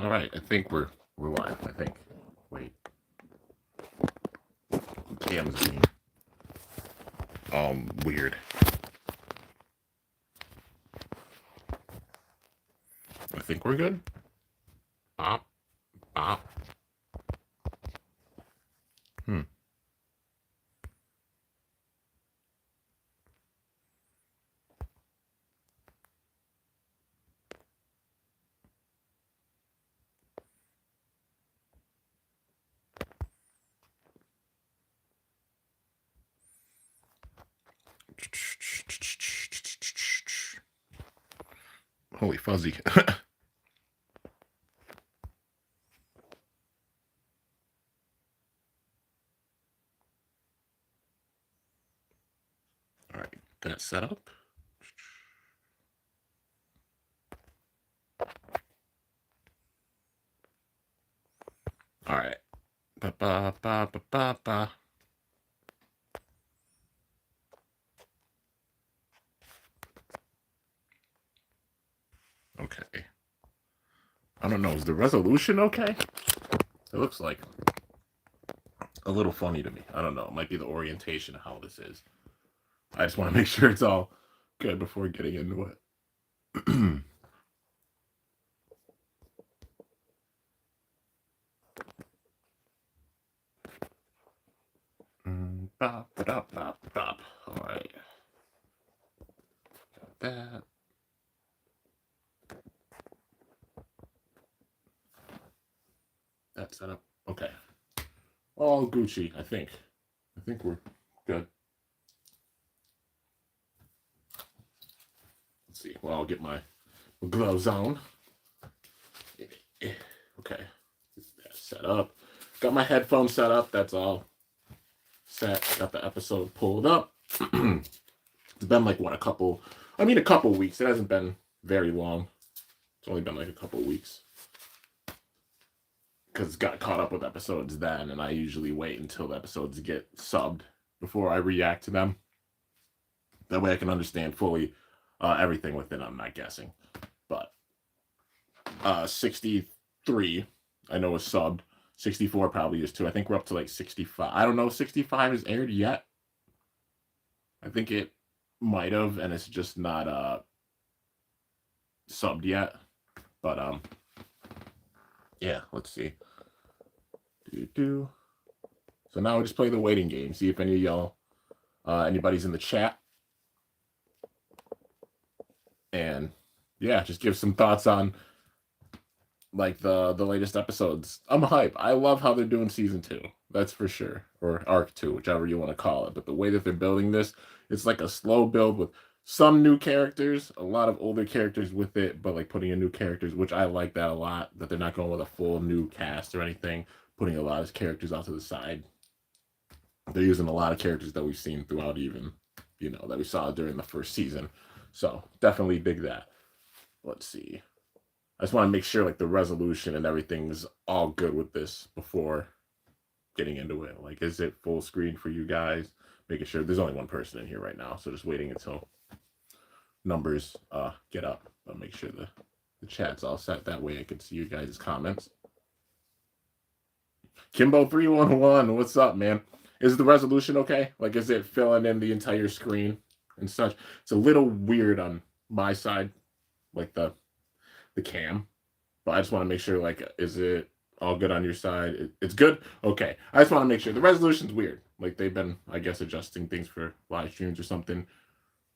All right, I think we're live. I think. Wait, Cam's being weird. I think we're good. Bop, bop. Hmm. Holy fuzzy. All right, that set up. All right. Ba ba ba ba ba ba. Okay. I don't know. Is the resolution okay? It looks like a little funny to me. I don't know. It might be the orientation of how this is. I just want to make sure it's all good before getting into it. Bop, bop, bop, bop. All right. Got that. That set up. Okay. All Gucci, I think. I think we're good. Let's see. Well, I'll get my gloves on. Okay. That's set up. Got my headphones set up. That's all set. Got the episode pulled up. It's been like, what, a couple weeks. It hasn't been very long. It's only been like a couple weeks. Because got caught up with episodes then, and I usually wait until the episodes get subbed before I react to them. That way I can understand fully everything within. I'm not guessing. But 63, I know is subbed. 64 probably is too. I think we're up to like 65. I don't know if 65 is aired yet. I think it might have, and it's just not subbed yet. But yeah, let's see. So now we just play the waiting game. See if any of y'all, anybody's in the chat. And yeah, just give some thoughts on like the latest episodes. I'm hype. I love how they're doing season 2. That's for sure. Or arc 2, whichever you want to call it. But the way that they're building this, it's like a slow build with some new characters, a lot of older characters with it, but like putting in new characters, which I like that a lot, that they're not going with a full new cast or anything, putting a lot of characters out to the side. They're using a lot of characters that we've seen throughout, even, that we saw during the first season. So definitely dig that. Let's see. I just want to make sure like the resolution and everything's all good with this before getting into it. Like, is it full screen for you guys? Making sure there's only one person in here right now, so just waiting until numbers get up. I'll make sure the chat's all set. That way I can see you guys' comments. Kimbo311, what's up, man? Is the resolution okay? Like, is it filling in the entire screen and such? It's a little weird on my side, like the cam, but I just want to make sure, like, is it all good on your side? It's good? Okay. I just want to make sure. The resolution's weird. Like, they've been, I guess, adjusting things for live streams or something.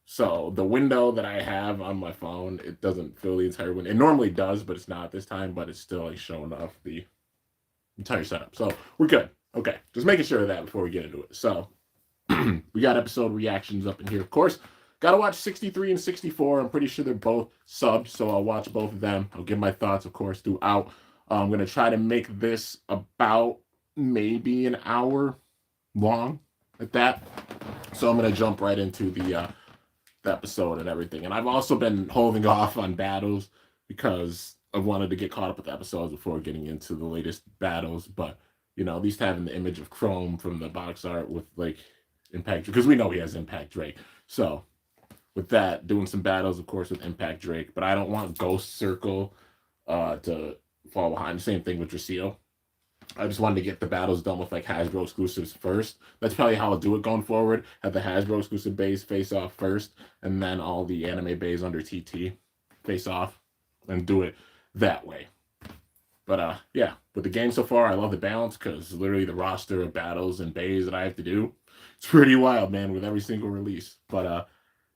So the window that I have on my phone, it doesn't fill the entire window. It normally does, but it's not this time, but it's still like showing off the entire setup. So we're good. Okay. Just making sure of that before we get into it. So we got episode reactions up in here, of course. Gotta watch 63 and 64. I'm pretty sure they're both subbed, so I'll watch both of them. I'll give my thoughts, of course, throughout. I'm going to try to make this about maybe an hour long at that. So I'm going to jump right into the episode and everything. And I've also been holding off on battles because I wanted to get caught up with the episodes before getting into the latest battles. But, at least having the image of Chrome from the box art with, like, Impact, because we know he has Impact Drake. So with that, doing some battles, of course, with Impact Drake, but I don't want Ghost Circle to fall behind. Same thing with Dracio. I just wanted to get the battles done with like Hasbro exclusives first. That's probably how I'll do it going forward. Have the Hasbro exclusive bays face off first, and then all the anime bays under TT face off, and do it that way. But yeah, with the game so far, I love the balance because literally the roster of battles and bays that I have to do, it's pretty wild, man, with every single release. But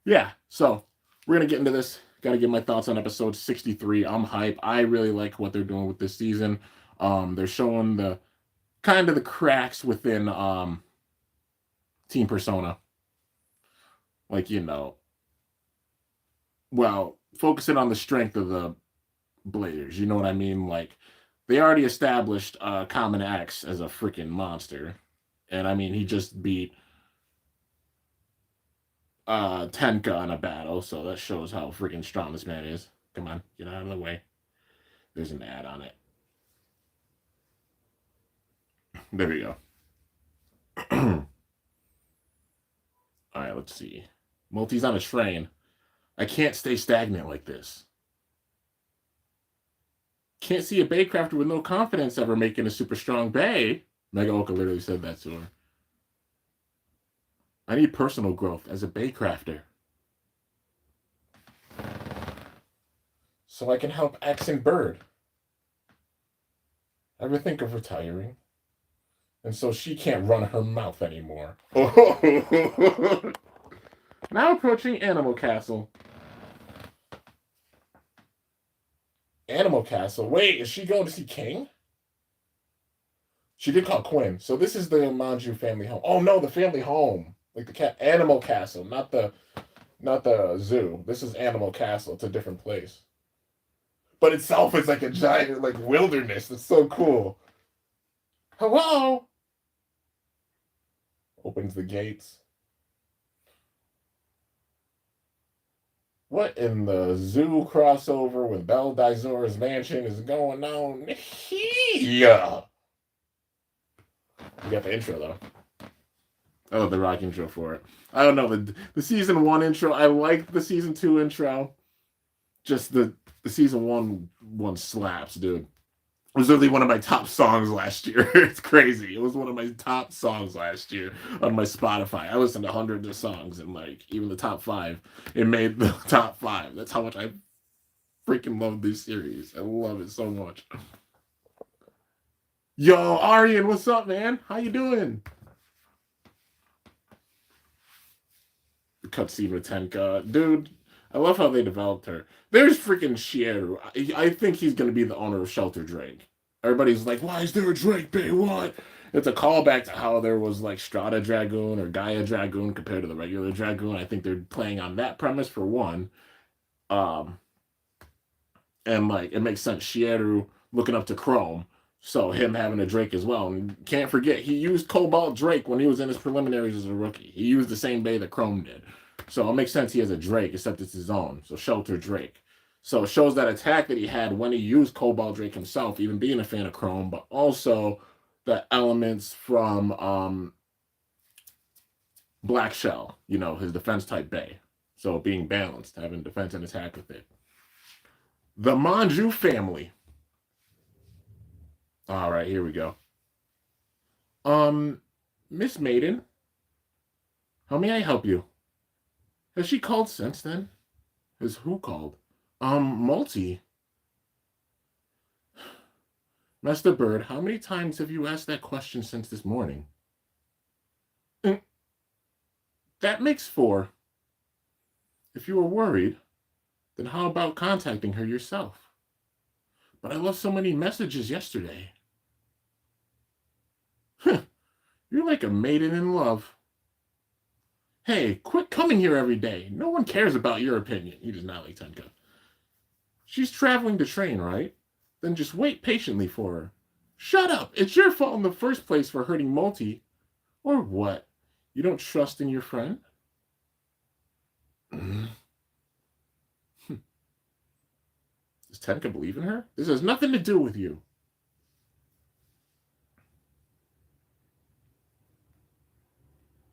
yeah, so we're gonna get into this. Got to give my thoughts on episode 63. I'm hype. I really like what they're doing with this season. They're showing the kind of the cracks within Team Persona. Like, you know, well, focusing on the strength of the Bladers. You know what I mean? Like, they already established Common X as a freaking monster. And I mean, he just beat Tenka in a battle, so that shows how freaking strong this man is. Come on, get out of the way. There's an ad on it. There we go. Alright, let's see. Multi's on a train. I can't stay stagnant like this. Can't see a Baycrafter with no confidence ever making a super strong Bay. Megaoka literally said that to her. I need personal growth as a Baycrafter. So I can help X and Bird. Ever think of retiring? And so she can't run her mouth anymore. Now approaching Animal Castle. Animal Castle? Wait, is she going to see King? She did call Quinn. So this is the Manju family home. Oh no, the family home. Like the Animal Castle, not the zoo. This is Animal Castle. It's a different place. But itself is like a giant like wilderness. It's so cool. Hello. Opens the gates. What in the zoo crossover with Belle Dizor's mansion is going on here? We got the intro though. I love the rock intro for it. I don't know, the season 1 intro, I liked the season 2 intro. Just the season 1 slaps, dude. It was literally one of my top songs last year. It's crazy. It was one of my top songs last year on my Spotify. I listened to hundreds of songs, and like even the top 5, it made the top 5. That's how much I freaking love this series. I love it so much. Yo, Aryan, what's up, man? How you doing? The cutscene with Tenka. Dude, I love how they developed her. There's freaking Shieru. I think he's going to be the owner of Shelter Drake. Everybody's like, why is there a Drake Bay? What? It's a callback to how there was like Strata Dragoon or Gaia Dragoon compared to the regular Dragoon. I think they're playing on that premise for one. And like, it makes sense. Shieru looking up to Chrome. So him having a Drake as well. And can't forget, he used Cobalt Drake when he was in his preliminaries as a rookie. He used the same bay that Chrome did. So it makes sense he has a Drake, except it's his own. So Shelter Drake. So it shows that attack that he had when he used Cobalt Drake himself, even being a fan of Chrome, but also the elements from Black Shell, you know, his defense type bay. So being balanced, having defense and attack with it. The Manju family. All right, here we go. Miss Maiden, how may I help you? Has she called since then? Has who called? Multi. Master Bird, how many times have you asked that question since this morning? That makes 4. If you were worried, then how about contacting her yourself? But I left so many messages yesterday. You're like a maiden in love. Hey, quit coming here every day. No one cares about your opinion. He does not like Tenka. She's traveling to train, right? Then just wait patiently for her. Shut up! It's your fault in the first place for hurting Multi. Or what? You don't trust in your friend? Does Tenka believe in her? This has nothing to do with you.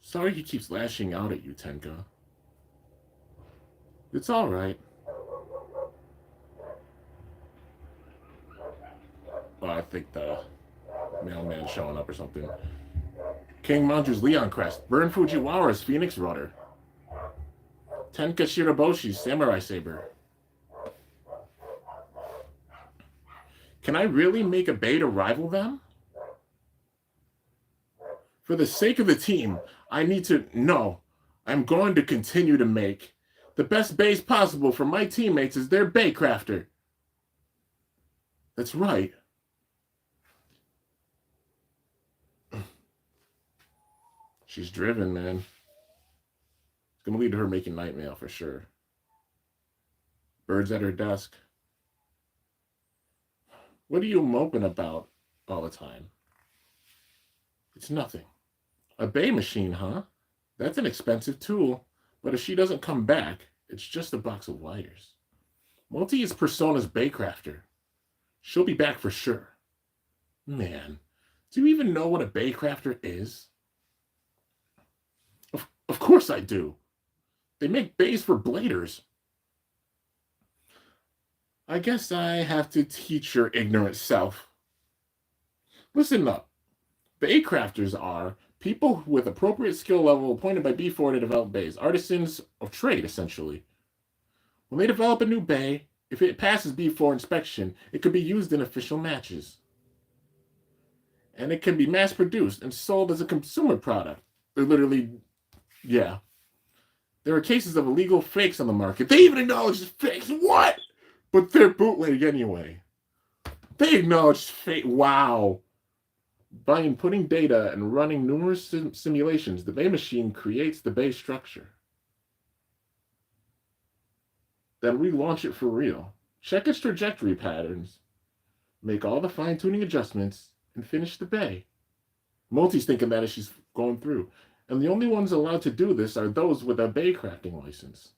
Sorry he keeps lashing out at you, Tenka. It's all right. Oh, I think the mailman's showing up or something. King Manju's Leon Crest. Burn Fujiwara's Phoenix Rudder. Tenka Shiroboshi's Samurai Saber. Can I really make a bay to rival them? For the sake of the team, I need to... No, I'm going to continue to make the best bays possible for my teammates as their bay crafter. That's right. She's driven, man. It's going to lead to her making night mail for sure. Bird's at her desk. What are you moping about all the time? It's nothing. A bay machine, huh? That's an expensive tool. But if she doesn't come back, it's just a box of wires. Multi is Persona's bay crafter. She'll be back for sure. Man, do you even know what a bay crafter is? Of course I do. They make bays for bladers. I guess I have to teach your ignorant self. Listen up. Bay crafters are people with appropriate skill level appointed by B4 to develop bays. Artisans of trade, essentially. When they develop a new bay, if it passes B4 inspection, it could be used in official matches. And it can be mass-produced and sold as a consumer product. They're literally... Yeah. There are cases of illegal fakes on the market. They even acknowledge it's fakes. What? But they're bootleg anyway. They acknowledge fake. Wow. By inputting data and running numerous simulations, the bay machine creates the bay structure. Then we launch it for real. Check its trajectory patterns. Make all the fine-tuning adjustments and finish the bay. Multi's thinking that as she's going through. And the only ones allowed to do this are those with a bay crafting license.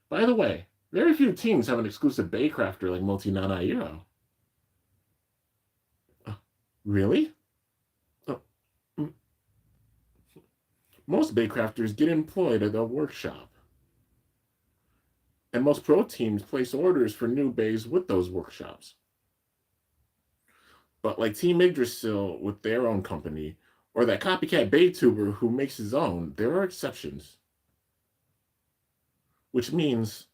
By the way, very few teams have an exclusive bay crafter like Multi Nanairo. Really? Most bay crafters get employed at a workshop. And most pro teams place orders for new bays with those workshops. But like Team Yggdrasil with their own company, or that copycat Baytuber who makes his own, there are exceptions. Which means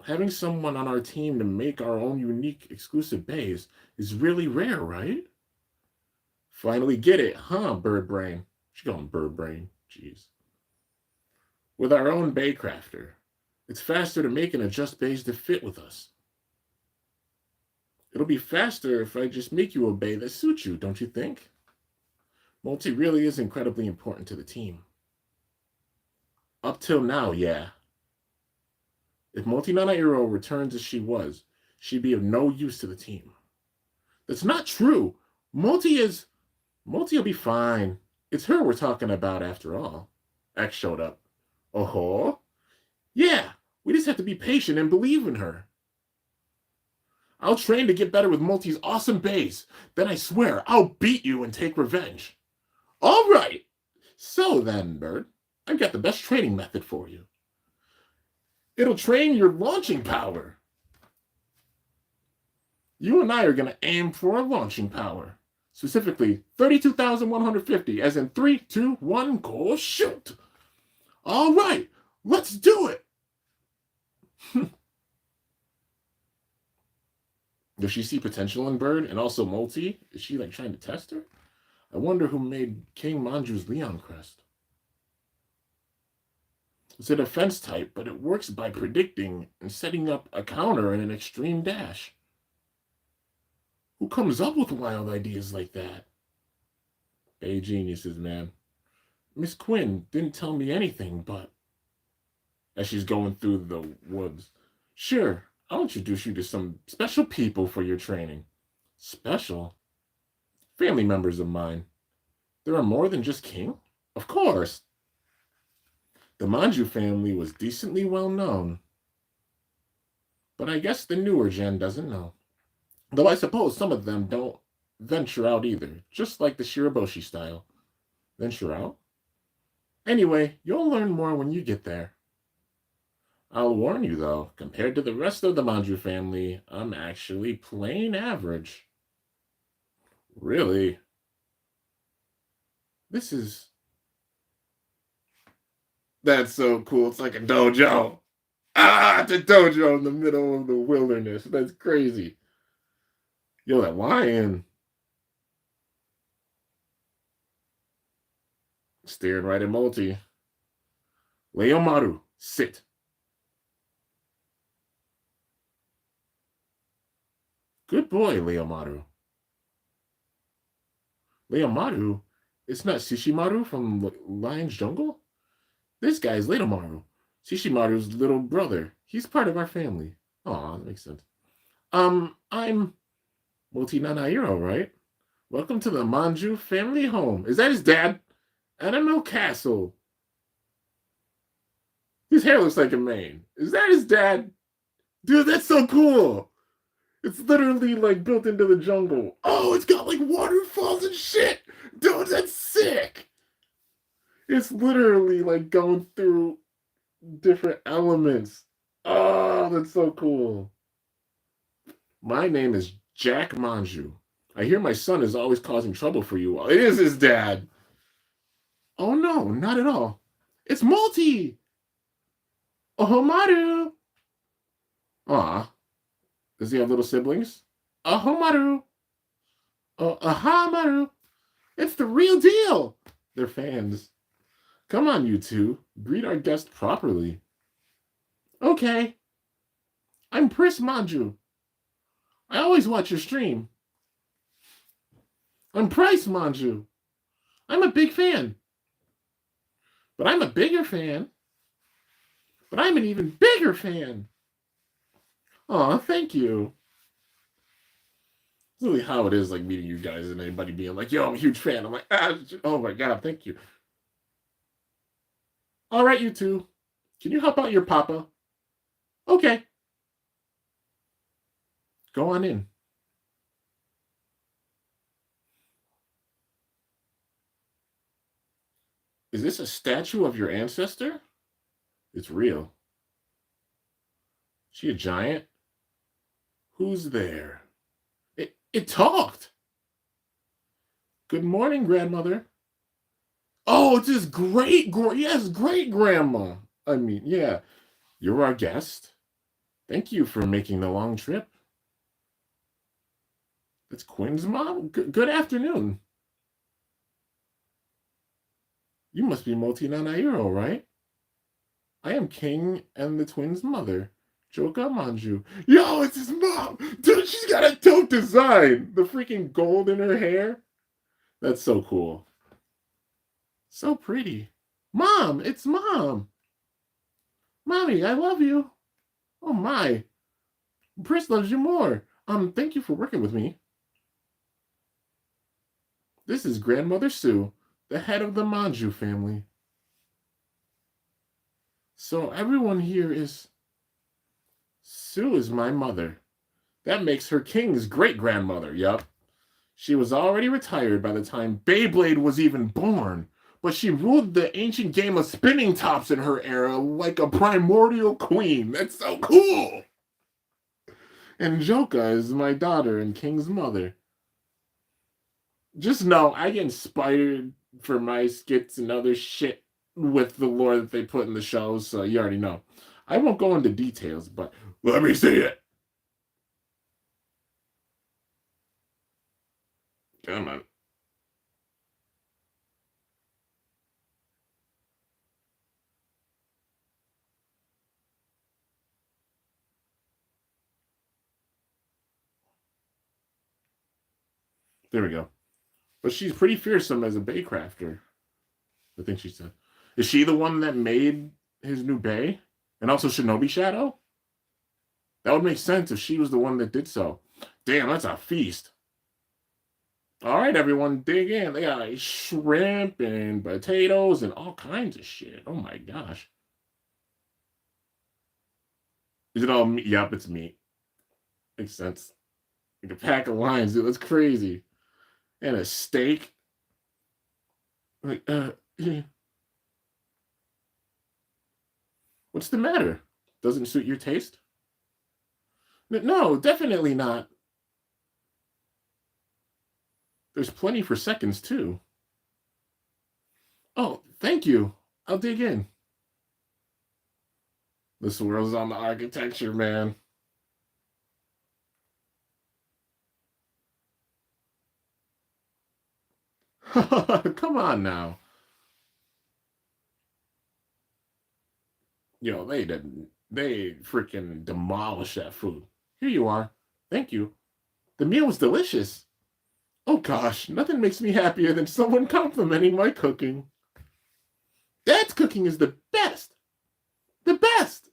having someone on our team to make our own unique exclusive bays is really rare, right? Finally get it, huh, Bird Brain? She's going Bird Brain. Jeez. With our own bay crafter, it's faster to make and adjust bays to fit with us. It'll be faster if I just make you a bay that suits you, don't you think? Multi really is incredibly important to the team. Up till now, yeah. If Multi Nanairo returns as she was, she'd be of no use to the team. That's not true. Multi will be fine. It's her we're talking about after all. X showed up. Oh-ho? Yeah, we just have to be patient and believe in her. I'll train to get better with Multi's awesome bays. Then I swear I'll beat you and take revenge. All right. So then, Bird, I've got the best training method for you. It'll train your launching power. You and I are going to aim for a launching power. Specifically, 32,150, as in 3, 2, 1, go shoot. All right, let's do it. Does she see potential in Bird and also Multi? Is she like trying to test her? I wonder who made King Manju's Leon Crest. It's a defense type, but it works by predicting and setting up a counter in an extreme dash. Who comes up with wild ideas like that? Bay geniuses, man. Miss Quinn didn't tell me anything, but... As she's going through the woods. Sure, I'll introduce you to some special people for your training. Special? Family members of mine. There are more than just King? Of course. The Manju family was decently well known. But I guess the newer gen doesn't know. Though I suppose some of them don't venture out either, just like the Shiraboshi style. Venture out? Anyway, you'll learn more when you get there. I'll warn you though, compared to the rest of the Manju family, I'm actually plain average. Really? This is That's so cool. It's like a dojo. Ah, it's a dojo in the middle of the wilderness. That's crazy. Yo, that lion staring right at Multi. Leomaru, sit. Good boy, Leomaru. Leomaru? It's not Shishimaru from Lion's Jungle? This guy's Leomaru. Shishimaru's little brother. He's part of our family. Aw, that makes sense. I'm Multi Nanahiro, right? Welcome to the Manju family home. Is that his dad? Animal Castle. His hair looks like a mane. Is that his dad? Dude, that's so cool. It's literally like built into the jungle. Oh, it's got like waterfalls and shit. Dude, that's sick. It's literally like going through different elements. Oh, that's so cool. My name is Jack Manju. I hear my son is always causing trouble for you all. It is his dad. Oh no, not at all. It's Multi. Ohomaru. Aw. Does he have little siblings? Ahomaru. Oh, Ahamaru. It's the real deal. They're fans. Come on, you two. Greet our guest properly. Okay. I'm Pris Manju. I always watch your stream. I'm Price Manju. I'm a big fan. But I'm a bigger fan. But I'm an even bigger fan. Aw, thank you. It's really how it is, like meeting you guys and anybody being like, yo, I'm a huge fan. I'm like, oh my God, thank you. All right, you two. Can you help out your papa? Okay. Go on in. Is this a statue of your ancestor? It's real. She a giant? Who's there? It talked. Good morning, grandmother. Oh, it's his great grandma. I mean, yeah. You're our guest. Thank you for making the long trip. That's Quinn's mom. Good afternoon. You must be Multi Nanahiro, right? I am King and the twins' mother, Joka Manju. Yo, it's his mom! Dude, she's got a dope design! The freaking gold in her hair. That's so cool. So pretty. Mom, it's Mom! Mommy, I love you. Oh my. Pris loves you more. Thank you for working with me. This is Grandmother Sue, the head of the Manju family. So everyone here is... Sue is my mother. That makes her King's great-grandmother, yup. She was already retired by the time Beyblade was even born, but she ruled the ancient game of spinning tops in her era like a primordial queen. That's so cool! And Joka is my daughter and King's mother. Just know I get inspired for my skits and other shit with the lore that they put in the shows, so you already know. I won't go into details, but let me see it. Come on. There we go. But she's pretty fearsome as a bay crafter. I think she said. Is she the one that made his new bay? And also Shinobi Shadow? That would make sense if she was the one that did so. Damn, that's a feast. All right, everyone, dig in. They got like shrimp and potatoes and all kinds of shit. Oh my gosh. Is it all meat? Yep, it's meat. Makes sense. Like a pack of lions, dude. That's crazy. And a steak. Like, yeah. What's the matter? Doesn't suit your taste? No, definitely not. There's plenty for seconds, too. Oh, thank you. I'll dig in. The swirls on the architecture, man. Come on now. Yo, they freaking demolished that food. Here you are. Thank you. The meal was delicious. Oh gosh, nothing makes me happier than someone complimenting my cooking. Dad's cooking is the best. The best.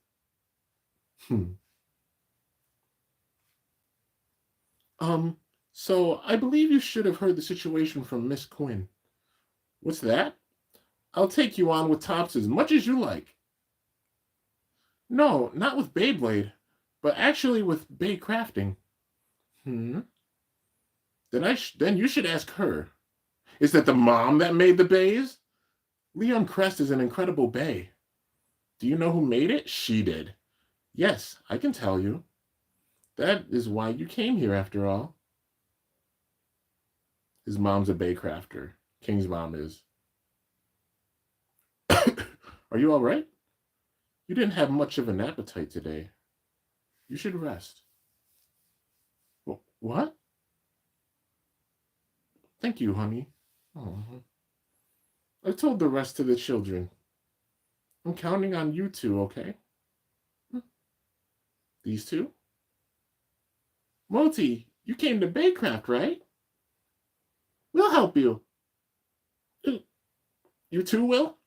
Hmm. So I believe you should have heard the situation from Miss Quinn. What's that? I'll take you on with Tops as much as you like. No, not with Beyblade, but actually with Bay crafting. Hmm. Then you should ask her. Is that the mom that made the bays? Leon Crest is an incredible bay. Do you know who made it? She did. Yes, I can tell you. That is why you came here after all. His mom's a bay crafter. King's mom is. Are you all right? You didn't have much of an appetite today. You should rest. What? Thank you, honey. Oh. I told the rest of the children. I'm counting on you two, okay? These two? Moti, you came to Baycraft, right? We'll help you. You too will?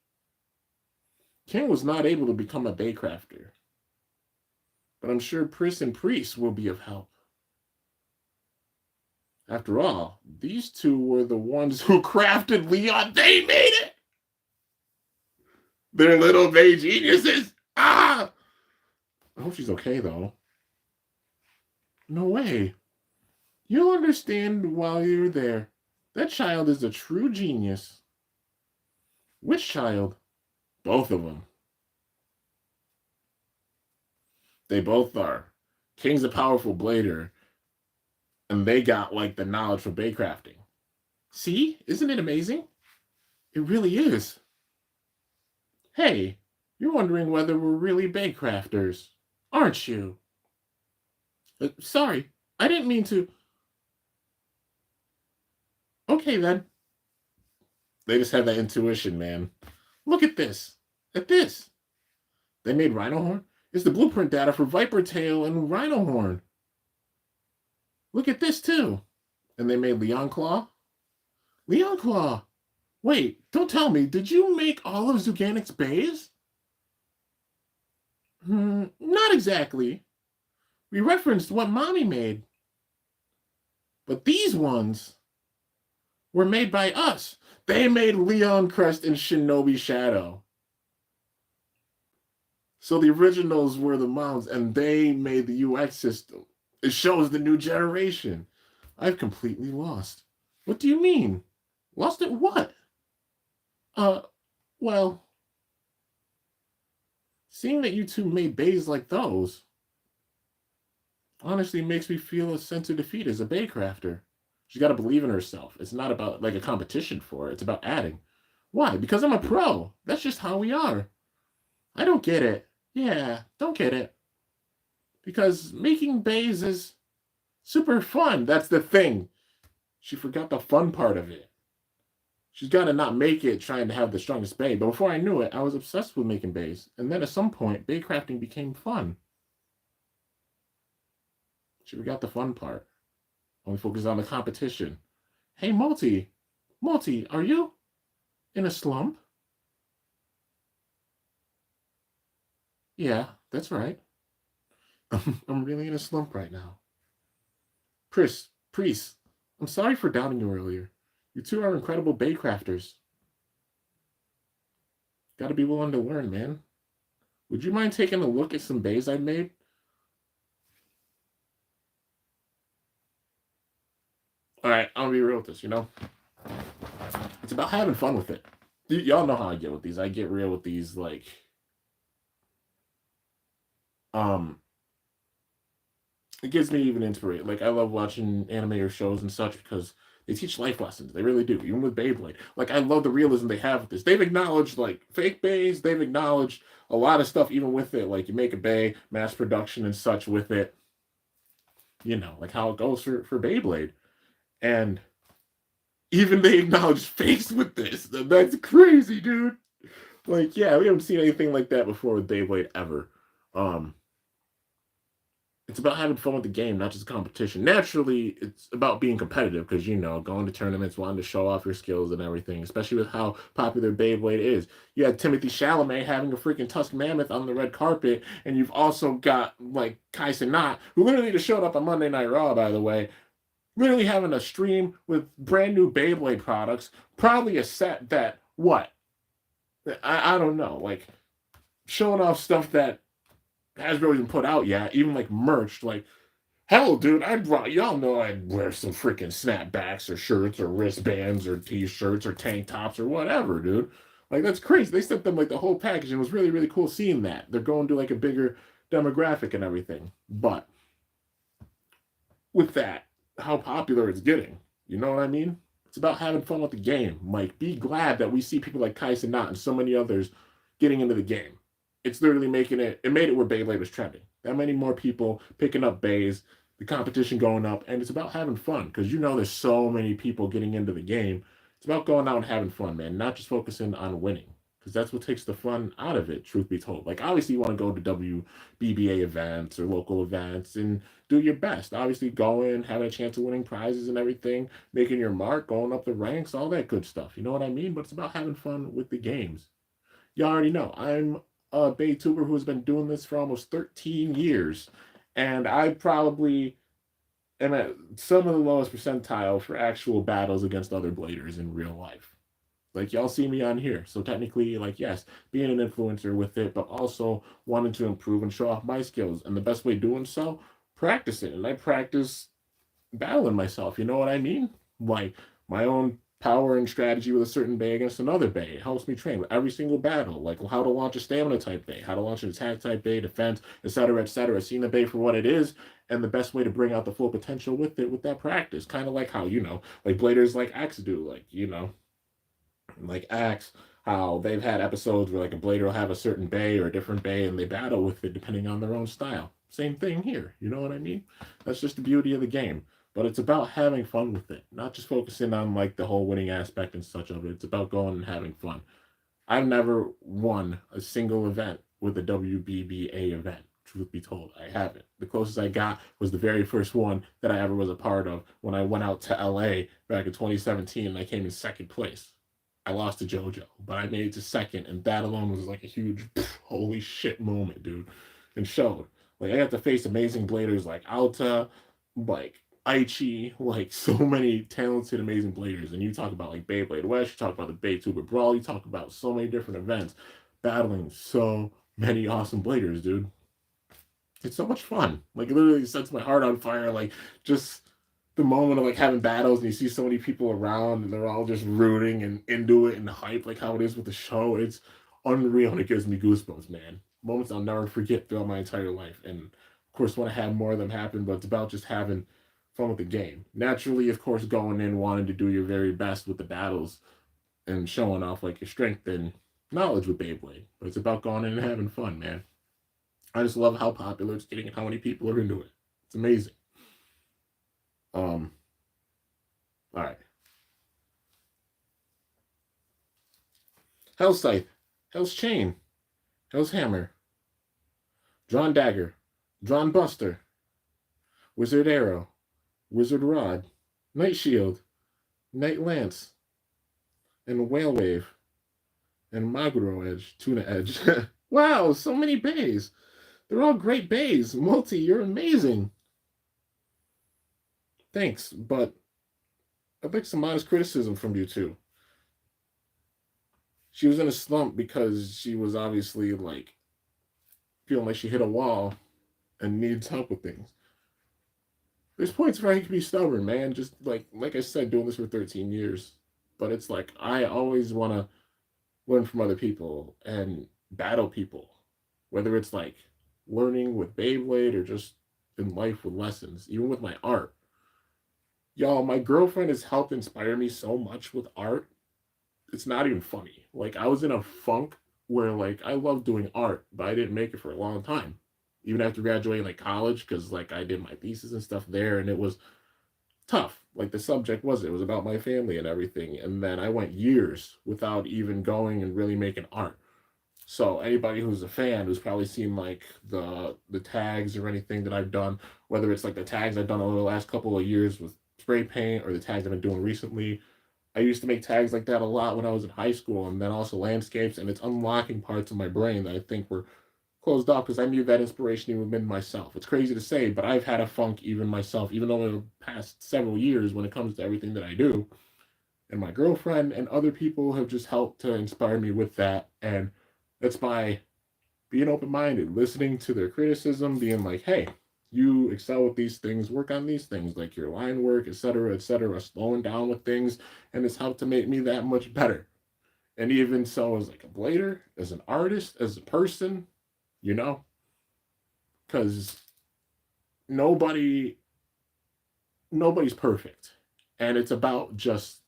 King was not able to become a Baycrafter. But I'm sure Pris and Priest will be of help. After all, these two were the ones who crafted Leon. They made it! They're little Bay geniuses! Ah! I hope she's okay, though. No way. You'll understand while you're there. That child is a true genius. Which child? Both of them. They both are. King's a powerful blader, and they got like the knowledge for baycrafting. See? Isn't it amazing? It really is. Hey, you're wondering whether we're really baycrafters, aren't you? Sorry, I didn't mean to. Okay, then. They just have that intuition, man. Look at this. At this. They made Rhino Horn. It's the blueprint data for Viper Tail and Rhino Horn. Look at this, too. And they made Leon Claw. Leon Claw. Wait, don't tell me. Did you make all of Zuganic's bays? Not exactly. We referenced what Mommy made. But these ones were made by us. They made Leon Crest and Shinobi Shadow. So the originals were the moms, and they made the UX system. It shows the new generation. I've completely lost. What do you mean? Lost at what? Well, seeing that you two made bays like those honestly makes me feel a sense of defeat as a baycrafter. She's got to believe in herself. It's not about like a competition for her. It's about adding. Why? Because I'm a pro. That's just how we are. I don't get it. Yeah, don't get it. Because making bays is super fun. That's the thing. She forgot the fun part of it. She's got to not make it trying to have the strongest bay. But before I knew it, I was obsessed with making bays. And then at some point, bay crafting became fun. She forgot the fun part. Only focused on the competition. Hey, Multi, are you in a slump? Yeah, that's right. I'm really in a slump right now. Priest, I'm sorry for doubting you earlier. You two are incredible baycrafters. Gotta be willing to learn, man. Would you mind taking a look at some bays I made? Alright, I'm gonna be real with this, It's about having fun with it. Y'all know how I get with these. I get real with these, like, Um, it gives me even inspiration. Like I love watching anime or shows and such because they teach life lessons. They really do. Even with Beyblade, like I love the realism they have with this. They've acknowledged like fake bays. They've acknowledged a lot of stuff even with it. Like you make a bay, mass production and such with it. You know, like how it goes for Beyblade, and even they acknowledge fakes with this. That's crazy, dude. Like, yeah, we haven't seen anything like that before with Beyblade ever. Um, it's about having fun with the game, not just competition. Naturally, it's about being competitive because you know, going to tournaments, wanting to show off your skills and everything. Especially with how popular Beyblade is. You had Timothy Chalamet having a freaking Tusk Mammoth on the red carpet, and you've also got like Kai Cenat, who literally just showed up on Monday Night Raw, by the way, literally having a stream with brand new Beyblade products, probably a set that what I don't know, like showing off stuff that hasn't really been put out yet, even like merch. Like hell, dude, I brought y'all know I'd wear some freaking snapbacks or shirts or wristbands or t-shirts or tank tops or whatever, dude. Like that's crazy. They sent them like the whole package, and it was really really cool seeing that. They're going to like a bigger demographic and everything, but with that, how popular it's getting. You know what I mean? It's about having fun with the game. Like, be glad that we see people like Kai Cenat and so many others getting into the game. It's literally making it, it made it where Beyblade was trending. That many more people picking up bays, the competition going up, and it's about having fun because you know there's so many people getting into the game. It's about going out and having fun, man, not just focusing on winning because that's what takes the fun out of it, truth be told. Like, obviously, you want to go to WBBA events or local events and do your best. Obviously, going, having a chance of winning prizes and everything, making your mark, going up the ranks, all that good stuff. You know what I mean? But it's about having fun with the games. You already know. I'm a Baytuber who has been doing this for almost 13 years. And I probably am at some of the lowest percentile for actual battles against other bladers in real life. Like y'all see me on here. So technically, like, yes, being an influencer with it, but also wanting to improve and show off my skills. And the best way doing so, practice it. And I practice battling myself. You know what I mean? Like my own power and strategy with a certain bay against another bay. It helps me train with every single battle, like how to launch a stamina type bay, how to launch an attack type bay, defense, etc., etc. Seeing the bay for what it is, and the best way to bring out the full potential with it with that practice. Kind of like how you know, like bladers like Axe do, like you know, like Axe. How they've had episodes where like a blader will have a certain bay or a different bay, and they battle with it depending on their own style. Same thing here. You know what I mean? That's just the beauty of the game. But it's about having fun with it, not just focusing on like the whole winning aspect and such of it. It's about going and having fun. I've never won a single event with a WBBA event. Truth be told, I haven't. The closest I got was the very first one that I ever was a part of when I went out to LA back in 2017 and I came in second place. I lost to JoJo, but I made it to second, and that alone was like a huge holy shit moment, dude. And showed. Like I got to face amazing bladers like Alta, like Aichi, like so many talented, amazing bladers. And you talk about like Beyblade West, you talk about the Baytuber Brawl, you talk about so many different events, battling so many awesome bladers, dude. It's so much fun. Like it literally sets my heart on fire. Like just the moment of like having battles and you see so many people around and they're all just rooting and into it and hype like how it is with the show. It's unreal and it gives me goosebumps, man. Moments I'll never forget throughout my entire life. And of course want to have more of them happen, but it's about just having fun with the game. Naturally, of course, going in wanting to do your very best with the battles and showing off like your strength and knowledge with Beyblade. But it's about going in and having fun, man. I just love how popular it's getting and how many people are into it. It's amazing. Um, all right. Hell's Scythe, Hell's Chain, Hell's Hammer, Drawn Dagger, Drawn Buster, Wizard Arrow, Wizard Rod, Night Shield, Night Lance, and Whale Wave, and Maguro Edge, Tuna Edge. Wow, so many bays. They're all great bays. Multi, you're amazing. Thanks, but I'd like some modest criticism from you too. She was in a slump because she was obviously like feeling like she hit a wall and needs help with things. There's points where I can be stubborn, man. Just like I said, doing this for 13 years. But it's like I always want to learn from other people and battle people, whether it's like learning with Beyblade or just in life with lessons, even with my art. Y'all, my girlfriend has helped inspire me so much with art. It's not even funny. Like, I was in a funk where, like, I loved doing art, but I didn't make it for a long time. Even after graduating, like, college, because, like, I did my thesis and stuff there, and it was tough. Like, the subject was, it was about my family and everything. And then I went years without even going and really making art. So anybody who's a fan who's probably seen like the tags or anything that I've done, whether it's like the tags I've done over the last couple of years with spray paint or the tags I've been doing recently. I used to make tags like that a lot when I was in high school, and then also landscapes, and it's unlocking parts of my brain that I think were closed off because I need that inspiration even within myself. It's crazy to say, but I've had a funk even myself, even over the past several years when it comes to everything that I do. And my girlfriend and other people have just helped to inspire me with that. And that's by being open minded, listening to their criticism, being like, hey, you excel with these things, work on these things, like your line work, etc., slowing down with things. And it's helped to make me that much better. And even so, as like a blader, as an artist, as a person, you know, because nobody nobody's perfect. And it's about just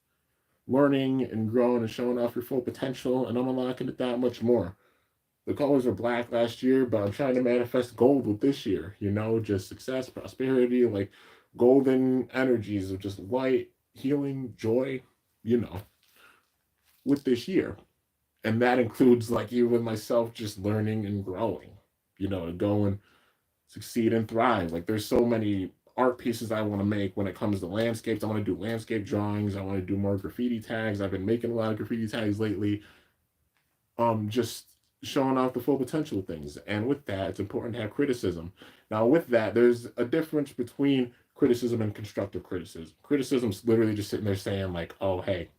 learning and growing and showing off your full potential. And I'm unlocking it that much more. The colors were black last year, but I'm trying to manifest gold with this year, just success, prosperity, like golden energies of just light, healing, joy, you know, with this year. And that includes like even myself just learning and growing, to go and succeed and thrive. Like there's so many art pieces I want to make when it comes to landscapes. I want to do landscape drawings. I want to do more graffiti tags. I've been making a lot of graffiti tags lately. Just showing off the full potential of things. And with that, it's important to have criticism. Now, with that, there's a difference between criticism and constructive criticism. Criticism's literally just sitting there saying, like, oh, hey,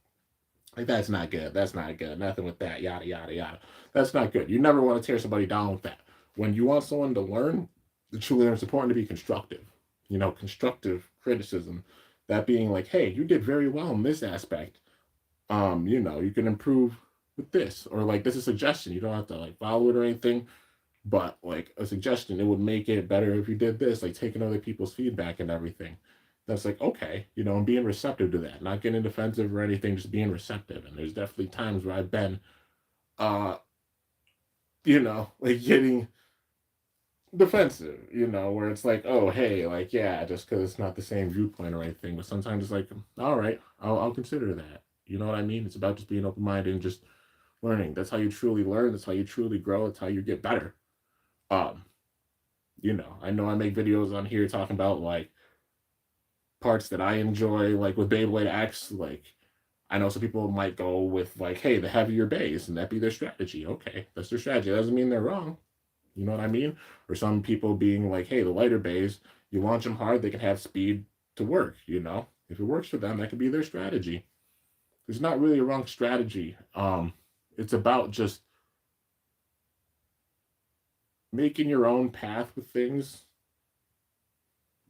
like that's not good. That's not good. Nothing with that. Yada, yada, yada. That's not good. You never want to tear somebody down with that. When you want someone to learn, to truly learn, it's important to be constructive. Constructive criticism. That being like, hey, you did very well in this aspect. You can improve with this, or like this is a suggestion. You don't have to like follow it or anything, but like a suggestion, it would make it better if you did this, like taking other people's feedback and everything. That's like, okay, and being receptive to that, not getting defensive or anything, just being receptive. And there's definitely times where I've been, uh, like getting defensive, where it's like, oh, hey, like, yeah, just because it's not the same viewpoint or anything. But sometimes it's like, all right, I'll consider that. You know what I mean? It's about just being open minded and just learning. That's how you truly learn. That's how you truly grow. That's how you get better. Um, I know I make videos on here talking about like parts that I enjoy, like with Beyblade X. Like, I know some people might go with like, hey, the heavier base, and that be their strategy. Okay, that's their strategy. That doesn't mean they're wrong. You know what I mean? Or some people being like, hey, the lighter bays, you launch them hard, they can have speed to work. If it works for them, that could be their strategy. There's not really a wrong strategy. It's about just making your own path with things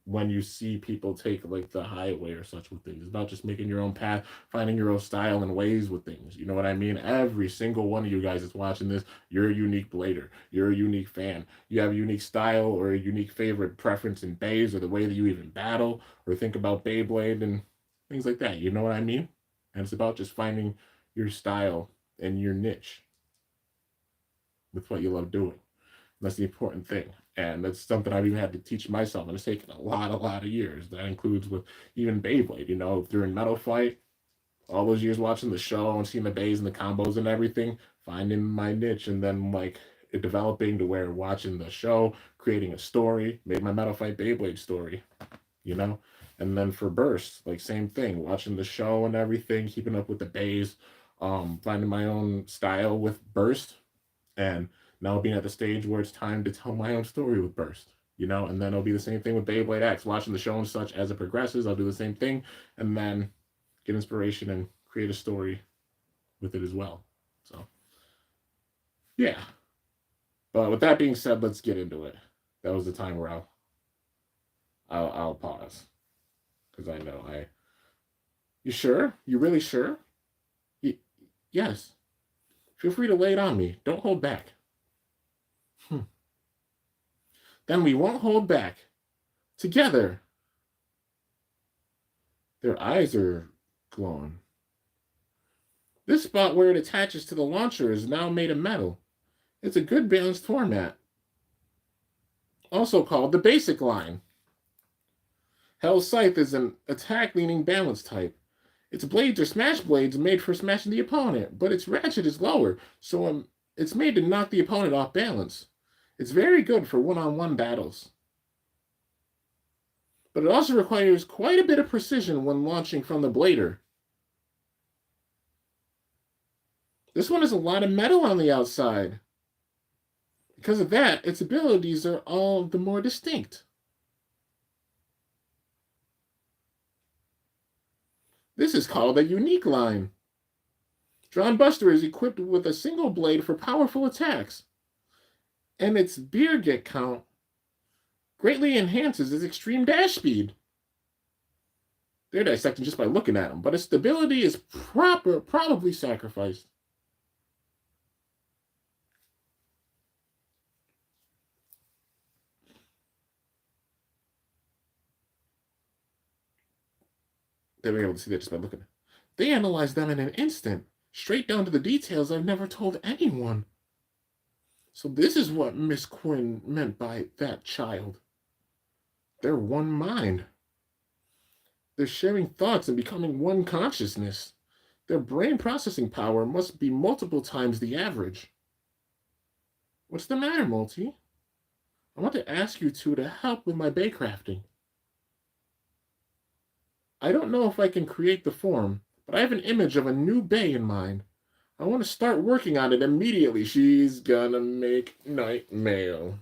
when you see people take like the highway or such with things. It's about just making your own path, finding your own style and ways with things. You know what I mean? Every single one of you guys that's watching this, you're a unique blader. You're a unique fan. You have a unique style or a unique favorite preference in bays or the way that you even battle or think about Beyblade and things like that. You know what I mean? And it's about just finding your style and your niche with what you love doing. That's the important thing. And that's something I've even had to teach myself. And it's taken a lot of years. That includes with even Beyblade, during Metal Fight, all those years watching the show and seeing the bays and the combos and everything, finding my niche and then like it developing to where watching the show, creating a story, made my Metal Fight Beyblade story, you know? And then for Burst, like same thing, watching the show and everything, keeping up with the bays, finding my own style with Burst and now being at the stage where it's time to tell my own story with Burst, and then it'll be the same thing with Beyblade X. Watching the show and such as it progresses, I'll do the same thing, and then get inspiration and create a story with it as well. So, yeah. But with that being said, let's get into it. That was the time where I'll pause because I know I. You sure? You really sure? Yes. Feel free to lay it on me. Don't hold back. Then we won't hold back. Together. Their eyes are glowing. This spot where it attaches to the launcher is now made of metal. It's a good balanced format, also called the basic line. Hell's Scythe is an attack-leaning balance type. Its blades are smash blades made for smashing the opponent, but its ratchet is lower, so it's made to knock the opponent off balance. It's very good for one-on-one battles. But it also requires quite a bit of precision when launching from the blader. This one has a lot of metal on the outside. Because of that, its abilities are all the more distinct. This is called a unique line. Drawn Buster is equipped with a single blade for powerful attacks, and its beer get count greatly enhances its extreme dash speed. They're dissecting just by looking at them, but its stability is probably sacrificed. They were able to see that just by looking. They analyzed them in an instant, straight down to the details I've never told anyone. So this is what Miss Quinn meant by that child. They're one mind. They're sharing thoughts and becoming one consciousness. Their brain processing power must be multiple times the average. What's the matter, Multi? I want to ask you two to help with my bay crafting. I don't know if I can create the form, but I have an image of a new bay in mind. I want to start working on it immediately. She's gonna make night mail.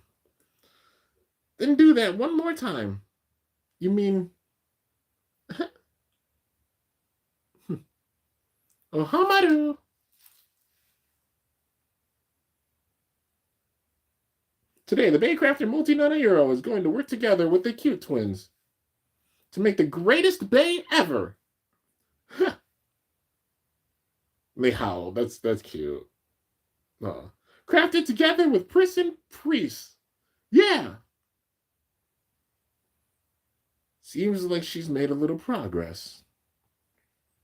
Then do that one more time. You mean... Oh, Hamaru! Today, the Baycraft and Multi-Nana Euro is going to work together with the Cute Twins to make the greatest bay ever. They howl. That's cute. Crafted together with Pris and Priest. Yeah. Seems like she's made a little progress.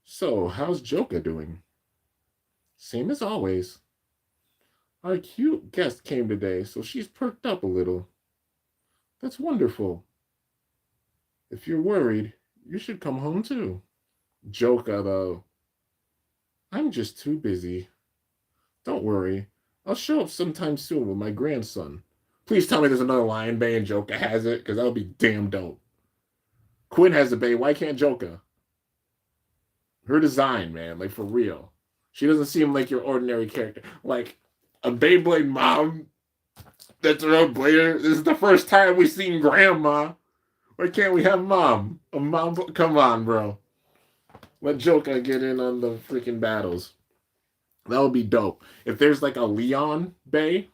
So, how's Joka doing? Same as always. Our cute guest came today, so she's perked up a little. That's wonderful. If you're worried, you should come home too. Joka, though. I'm just too busy. Don't worry. I'll show up sometime soon with my grandson. Please tell me there's another Lion Bay and Joka has it, because that'll be damn dope. Quinn has a Bay. Why can't Joka? Her design, man, like for real. She doesn't seem like your ordinary character. Like a Beyblade mom that's her own blader. This is the first time we've seen Grandma. Why can't we have Mom? A mom? Come on, bro. Let Joka get in on the freaking battles. That would be dope. If there's like a Leon Bay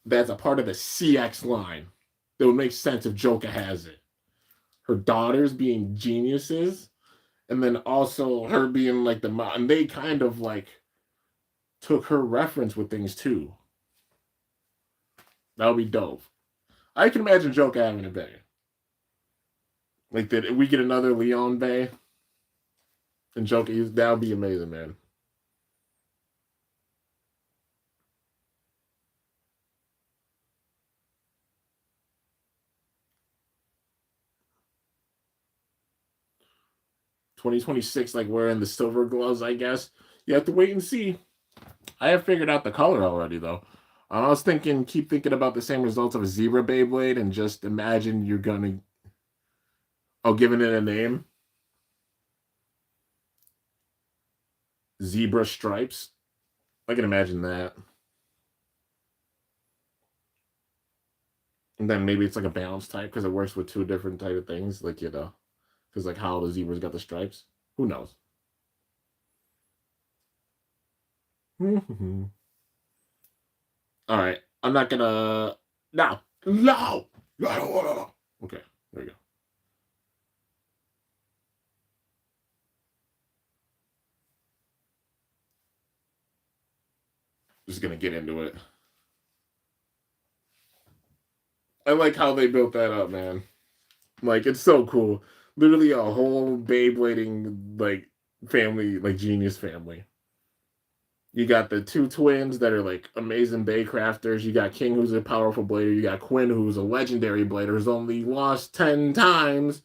that's a part of the CX line, that would make sense if Joka has it. Her daughters being geniuses, and then also her being like the mom. And they kind of like took her reference with things too. That would be dope. I can imagine Joka having a Bay. Like, did we get another Leon Bay? And Joka, that would be amazing, man. $2026, like wearing the silver gloves, I guess. You have to wait and see. I have figured out the color already, though. I was thinking, keep thinking about the same results of a zebra Beyblade and just imagine you're gonna... Oh, giving it a name? Zebra stripes? I can imagine that. And then maybe it's like a balance type because it works with two different type of things. Like, you know, because like how the zebras got the stripes. Who knows? All right. I'm not gonna... No! No! No! Okay, there we go. Just gonna get into it. I like how they built that up, man. Like it's so cool. Literally a whole Beyblading like family, like genius family. You got the two twins that are like amazing bay crafters. You got King, who's a powerful blader. You got Quinn, who's a legendary blader, who's only lost 10 times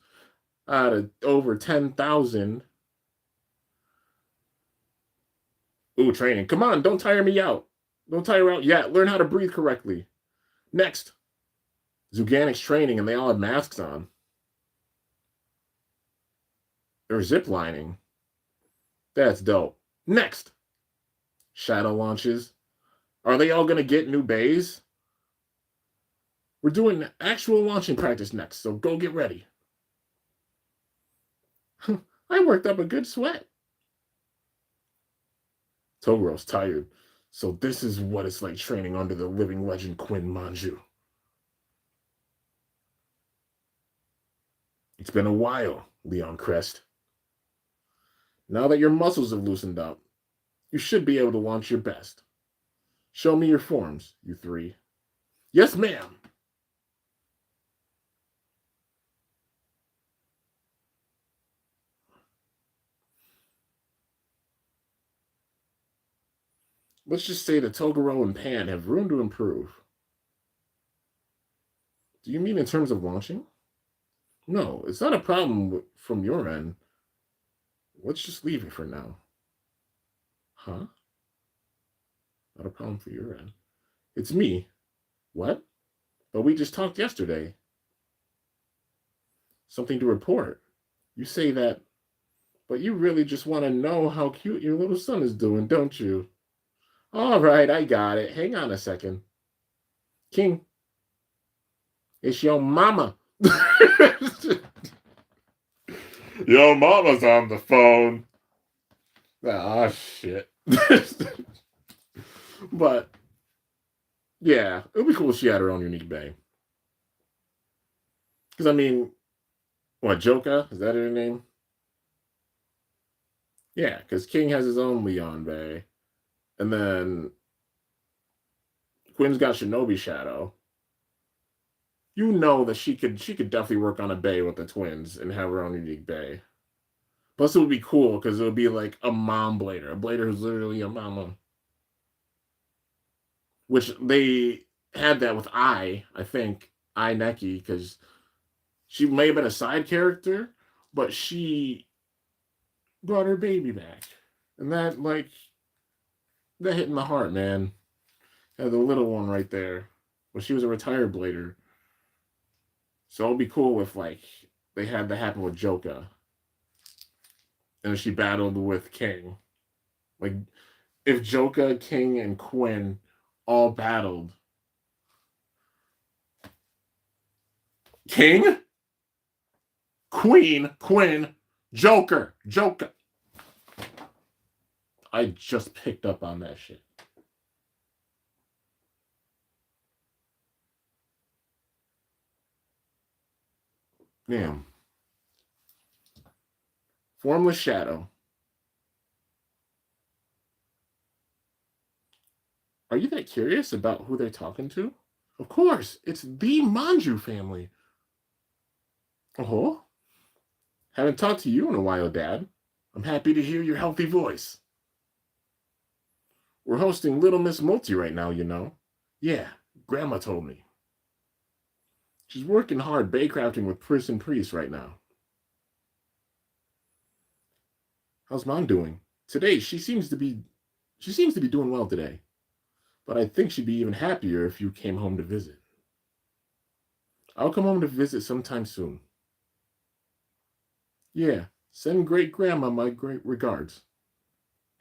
out of over 10,000. Ooh, training. Come on, don't tire me out. Don't tire out yet. Learn how to breathe correctly. Next, Zuganic's training, and they all have masks on. They're ziplining. That's dope. Next, shadow launches. Are they all going to get new bays? We're doing actual launching practice next, so go get ready. I worked up a good sweat. Togoro's tired, so this is what it's like training under the living legend Quinn Manju. It's been a while, Leon Crest. Now that your muscles have loosened up, you should be able to launch your best. Show me your forms, you three. Yes, ma'am. Let's just say that Toguro and Pan have room to improve. Do you mean in terms of launching? No, it's not a problem from your end. Let's just leave it for now. Huh? Not a problem for your end. It's me. What? But we just talked yesterday. Something to report. You say that, but you really just want to know how cute your little son is doing, don't you? All right, I got it. Hang on a second. King, it's your mama. Your mama's on the phone. Ah, shit. But, yeah, it would be cool if she had her own unique bay. Because, I mean, what, Joka? Is that her name? Yeah, because King has his own Leon bay. And then Quinn's got Shinobi Shadow. You know that she could definitely work on a bay with the twins and have her own unique bay. Plus, it would be cool because it would be like a mom blader, a blader who's literally a mama. Which they had that with I think, I Neki, because she may have been a side character, but she brought her baby back. And that, like, that hit in the heart, man. Had the little one right there. When she was a retired blader. So it'd be cool if, like, they had that happen with Joka. And she battled with King. Like, if Joka, King, and Quinn all battled. King? Queen, Quinn, Joker. I just picked up on that shit. Damn. Formless Shadow. Are you that curious about who they're talking to? Of course, it's the Manju family. Oh? Haven't talked to you in a while, Dad. I'm happy to hear your healthy voice. We're hosting Little Miss Multi right now, you know. Yeah, Grandma told me. She's working hard baycrafting with Pris and Priest right now. How's Mom doing? Today, she seems to be doing well today. But I think she'd be even happier if you came home to visit. I'll come home to visit sometime soon. Yeah, send great grandma my great regards.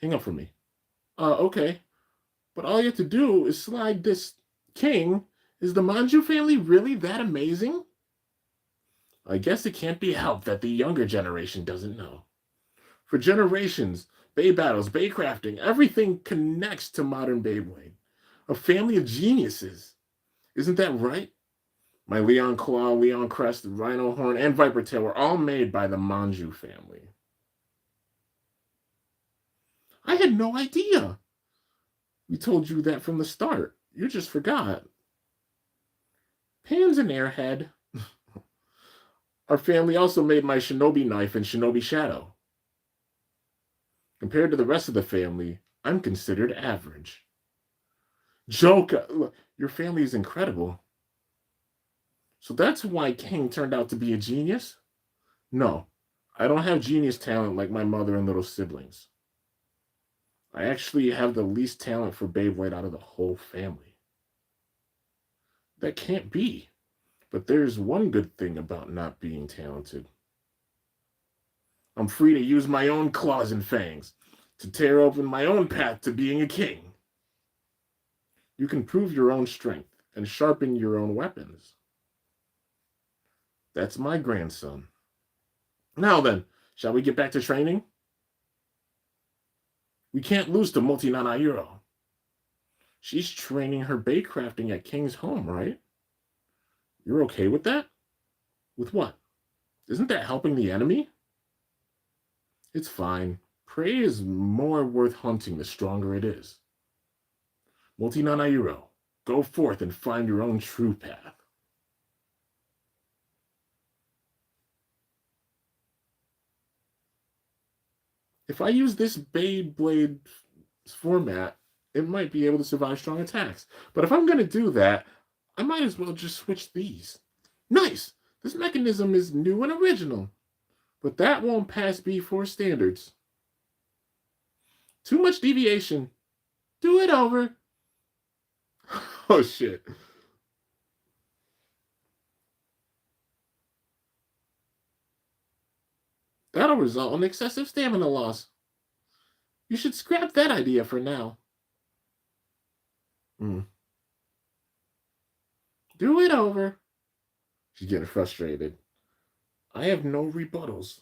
Hang up for me. Okay. But all you have to do is slide this king. Is the Manju family really that amazing? I guess it can't be helped that the younger generation doesn't know. For generations, bay battles, bay crafting, everything connects to modern Beyblade. A family of geniuses. Isn't that right? My Leon Claw, Leon Crest, Rhino Horn, and Viper Tail were all made by the Manju family. I had no idea. We told you that from the start. You just forgot. Hands and airhead. Our family also made my shinobi knife and shinobi shadow. Compared to the rest of the family, I'm considered average. Joker, look, your family is incredible. So that's why King turned out to be a genius? No, I don't have genius talent like my mother and little siblings. I actually have the least talent for Beyblade out of the whole family. That can't be. But there's one good thing about not being talented. I'm free to use my own claws and fangs to tear open my own path to being a king. You can prove your own strength and sharpen your own weapons. That's my grandson. Now then, shall we get back to training? We can't lose to Multi Nanayuro. She's training her bay crafting at King's home, right? You're okay with that? With what? Isn't that helping the enemy? It's fine. Prey is more worth hunting the stronger it is. Multi Nanayuro, go forth and find your own true path. If I use this Beyblade format, it might be able to survive strong attacks. But if I'm going to do that, I might as well just switch these. Nice! This mechanism is new and original. But that won't pass B4 standards. Too much deviation. Do it over. Oh, shit. That'll result in excessive stamina loss. You should scrap that idea for now. Mm. Do it over. She's getting frustrated. I have no rebuttals.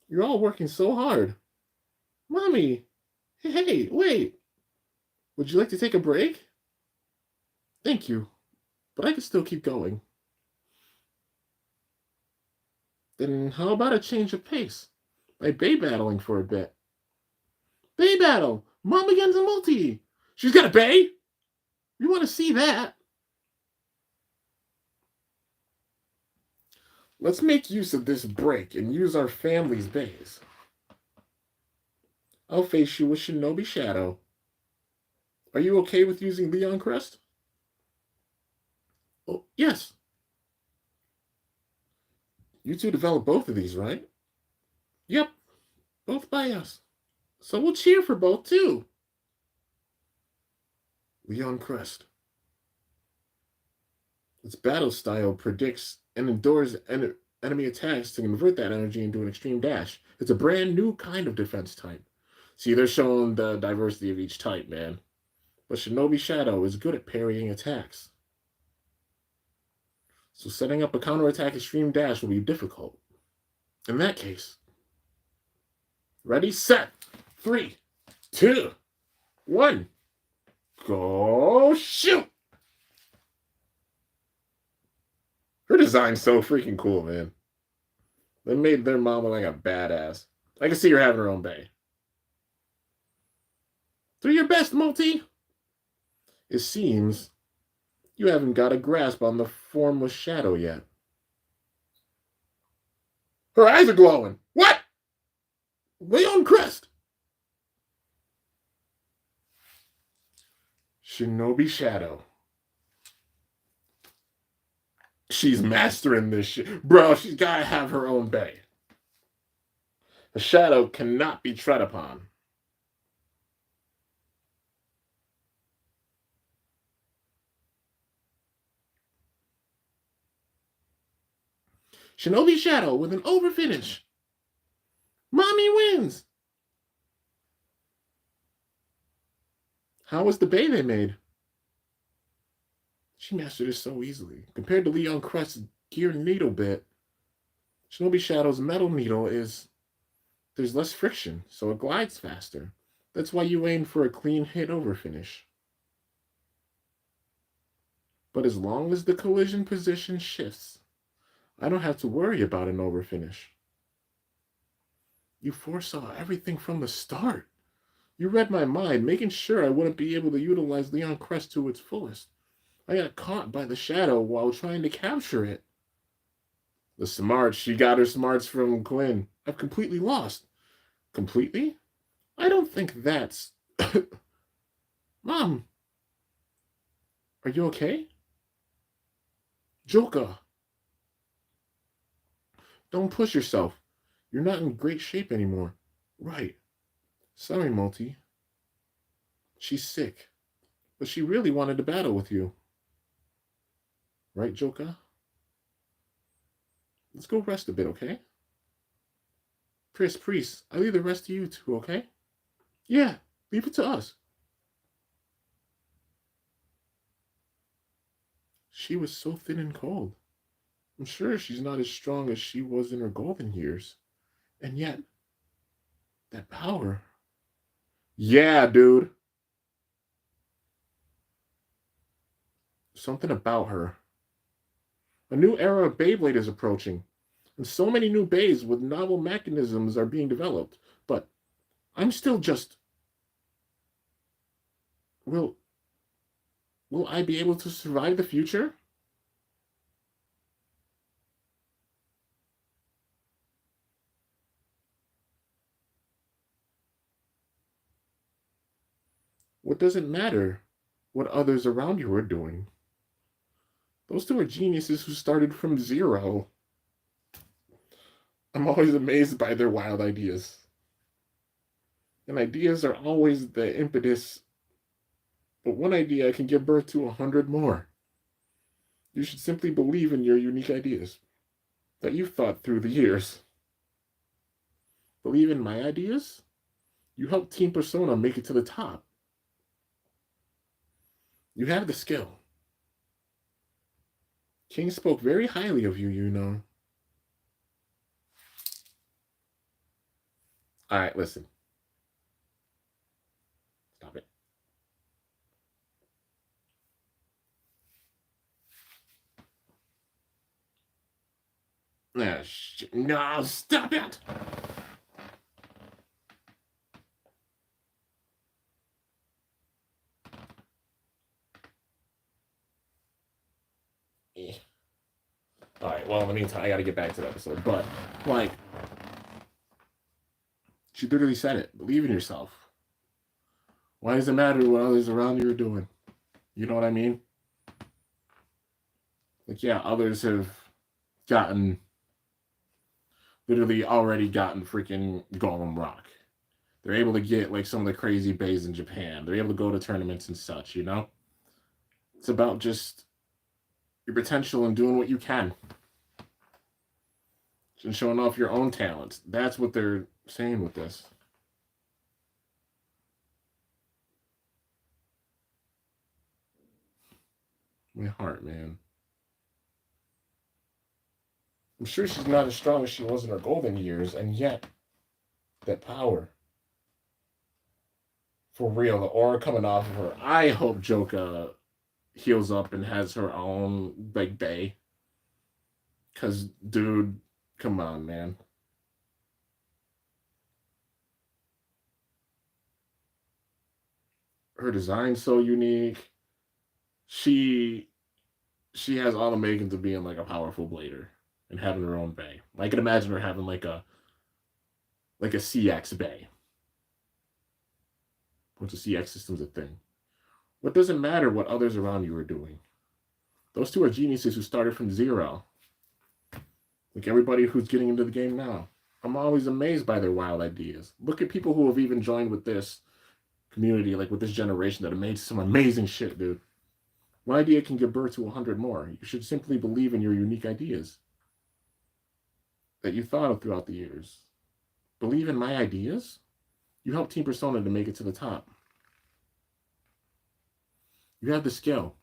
You're all working so hard. Mommy, hey, wait. Would you like to take a break? Thank you, but I can still keep going. Then how about a change of pace? By bay battling for a bit. Bay battle! Mom against a multi! She's got a bay? You want to see that? Let's make use of this break and use our family's bays. I'll face you with Shinobi Shadow. Are you okay with using Leon Crest? Oh, yes. You two developed both of these, right? Yep, both by us. So we'll cheer for both, too. Leon Crest. Its battle style predicts and endures enemy attacks to convert that energy into an extreme dash. It's a brand new kind of defense type. See, they're showing the diversity of each type, man. But Shinobi Shadow is good at parrying attacks. So setting up a counterattack extreme dash will be difficult. In that case, ready, set, 3, 2, 1, go shoot! Her design's so freaking cool, man. They made their mama like a badass. I can see her having her own bay. Do your best, Multi. It seems you haven't got a grasp on the formless shadow yet. Her eyes are glowing. What? Leon Crest. Shinobi Shadow. She's mastering this shit. Bro, she's got to have her own bay. The shadow cannot be tread upon. Shinobi Shadow with an overfinish. Mommy wins. How was the bay they made? She mastered it so easily. Compared to Leon Crest's gear needle bit, Shinobi Shadow's metal needle there's less friction, so it glides faster. That's why you aim for a clean hit over finish. But as long as the collision position shifts, I don't have to worry about an over finish. You foresaw everything from the start. You read my mind, making sure I wouldn't be able to utilize Leon Crest to its fullest. I got caught by the shadow while trying to capture it. The smarts, she got her smarts from Quinn. I've completely lost. Completely? I don't think that's... Mom, are you okay? Joka, don't push yourself. You're not in great shape anymore. Right. Sorry, Multi. She's sick. But she really wanted to battle with you. Right, Joka? Let's go rest a bit, okay? Priest, I leave the rest to you two, okay? Yeah, leave it to us. She was so thin and cold. I'm sure she's not as strong as she was in her golden years. And yet, that power. Yeah, dude. Something about her. A new era of Beyblade is approaching, and so many new bays with novel mechanisms are being developed. But I'm still just... Will I be able to survive the future? What does it matter what others around you are doing? Those two are geniuses who started from zero. I'm always amazed by their wild ideas. And ideas are always the impetus, but one idea can give birth to 100 more. You should simply believe in your unique ideas that you've thought through the years. Believe in my ideas? You helped Team Persona make it to the top. You have the skill. King spoke very highly of you, you know. All right, listen. Stop it. No, stop it! All right, well, in the meantime, I got to get back to the episode. But, like, she literally said it. Believe in yourself. Why does it matter what others around you are doing? You know what I mean? Like, yeah, others have gotten, literally already gotten freaking Golem Rock. They're able to get, like, some of the crazy bays in Japan. They're able to go to tournaments and such, you know? It's about just your potential and doing what you can. And showing off your own talents. That's what they're saying with this. My heart, man. I'm sure she's not as strong as she was in her golden years, and yet, that power. For real, the aura coming off of her. I hope Joka heals up and has her own, like, bay. Because, dude, come on, man. Her design's so unique. She has all the makings of being like a powerful blader and having her own bay. I can imagine her having like a CX bay. Once the CX system's a thing. What doesn't matter what others around you are doing? Those two are geniuses who started from zero. Like everybody who's getting into the game now. I'm always amazed by their wild ideas. Look at people who have even joined with this community, like with this generation, that have made some amazing shit, dude. One idea can give birth to 100 more. You should simply believe in your unique ideas that you thought of throughout the years. Believe in my ideas? You helped Team Persona to make it to the top. You have the skill.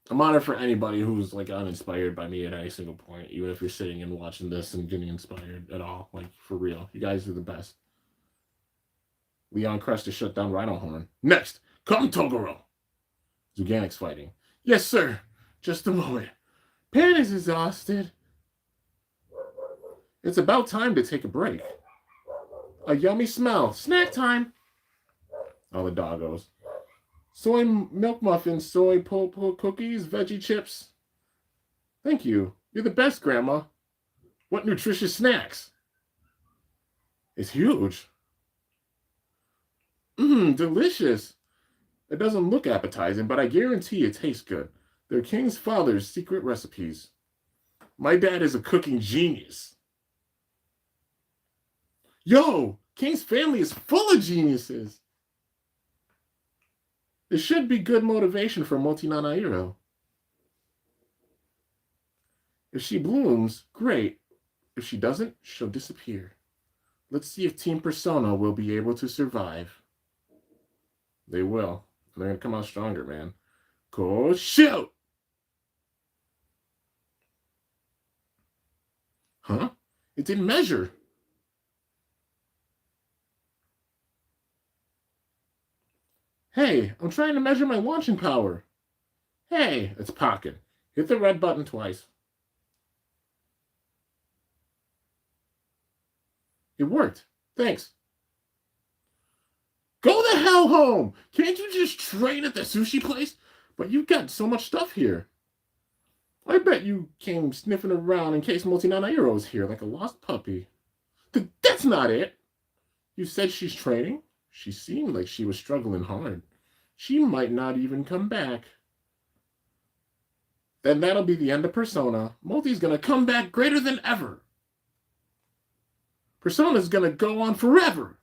I'm honored for anybody who's like uninspired by me at any single point, even if you're sitting and watching this and getting inspired at all. Like, for real. You guys are the best. Leon Crest to shut down Rhino Horn. Next, come Toguro. Zuganic's fighting. Yes, sir. Just a moment. Pan is exhausted. It's about time to take a break. A yummy smell. Snack time. Oh, the doggos. Soy milk muffins, soy cookies, veggie chips. Thank you. You're the best, Grandma. What nutritious snacks? It's huge. Mmm, delicious. It doesn't look appetizing, but I guarantee it tastes good. They're King's father's secret recipes. My dad is a cooking genius. Yo, King's family is full of geniuses. It should be good motivation for Multi-Nanairo. If she blooms, great. If she doesn't, she'll disappear. Let's see if Team Persona will be able to survive. They will. They're going to come out stronger, man. Go shoot! Huh? It didn't measure. Hey, I'm trying to measure my launching power. Hey, it's Pocket. Hit the red button twice. It worked. Thanks. Go the hell home! Can't you just train at the sushi place? But you've got so much stuff here. I bet you came sniffing around in case Multi-Nanairo was here like a lost puppy. That's not it. You said she's training? She seemed like she was struggling hard. She might not even come back. Then that'll be the end of Persona. Multi's gonna come back greater than ever. Persona's gonna go on forever.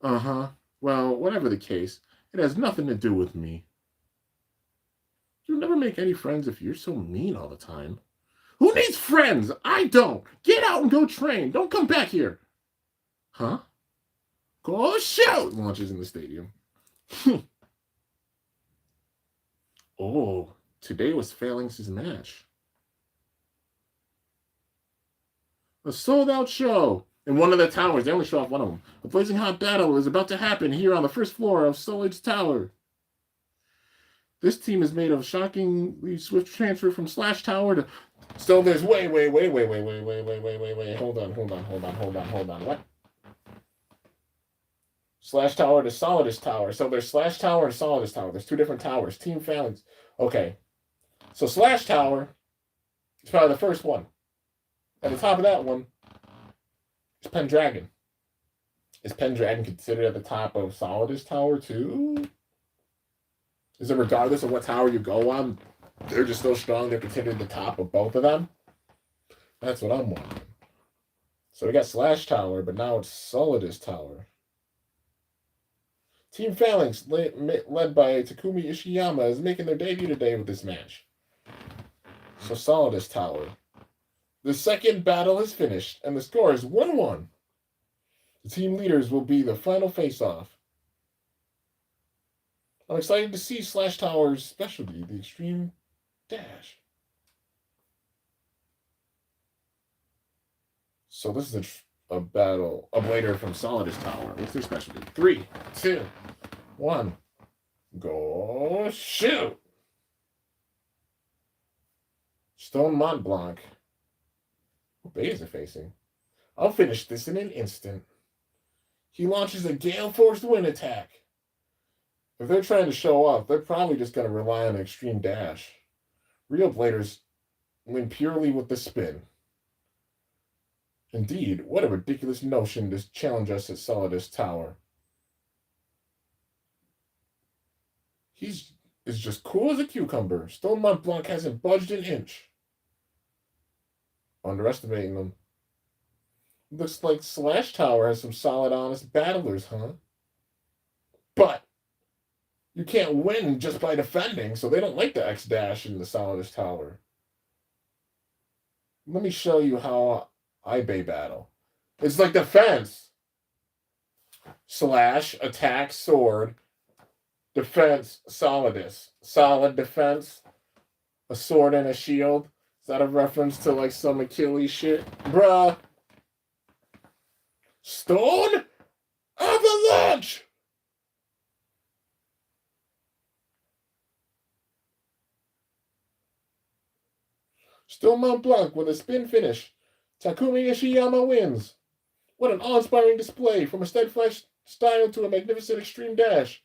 Uh-huh. Well, whatever the case, it has nothing to do with me. You'll never make any friends if you're so mean all the time. Who needs friends? I don't. Get out and go train. Don't come back here. Huh? Go shoot! Launches in the stadium. Oh, today was Phalanx's match. A sold-out show in one of the towers. They only show off one of them. A blazing hot battle is about to happen here on the first floor of Solid's Tower. This team is made of shockingly swift transfer from Slash Tower to... So there's wait. Hold on. What? Slash Tower to Solidus Tower. So there's Slash Tower and Solidus Tower. There's two different towers. Team Phalanx. Okay. So Slash Tower is probably the first one. At the top of that one is Pendragon. Is Pendragon considered at the top of Solidus Tower too? Is it regardless of what tower you go on, they're just so strong they're considered the top of both of them? That's what I'm wondering. So we got Slash Tower, but now it's Solidus Tower. Team Phalanx, led by Takumi Ishiyama, is making their debut today with this match. So Solidus Tower. The second battle is finished, and the score is 1-1. The team leaders will be the final face-off. I'm excited to see Slash Tower's specialty, the extreme dash. So this is a battle, a blader from Solidus Tower. What's their specialty? 3, 2, 1. Go shoot! Stone Mont Blanc. What bait is it facing? I'll finish this in an instant. He launches a Gale Force Wind attack. If they're trying to show off, they're probably just going to rely on an extreme dash. Real bladers win purely with the spin. Indeed, what a ridiculous notion to challenge us at Solidus Tower. He's just cool as a cucumber. Stone Mont Blanc hasn't budged an inch. Underestimating them. Looks like Slash Tower has some solid, honest battlers, huh? But you can't win just by defending, so they don't like the X-Dash in the Solidus Tower. Let me show you how I bay battle. It's like defense. Slash, attack, sword. Defense, Solidus. Solid defense. A sword and a shield. Is that a reference to like some Achilles shit? Bruh. Stone Avalanche! Stone Mont Blanc with a spin finish. Takumi Ishiyama wins. What an awe-inspiring display, from a steadfast style to a magnificent extreme dash.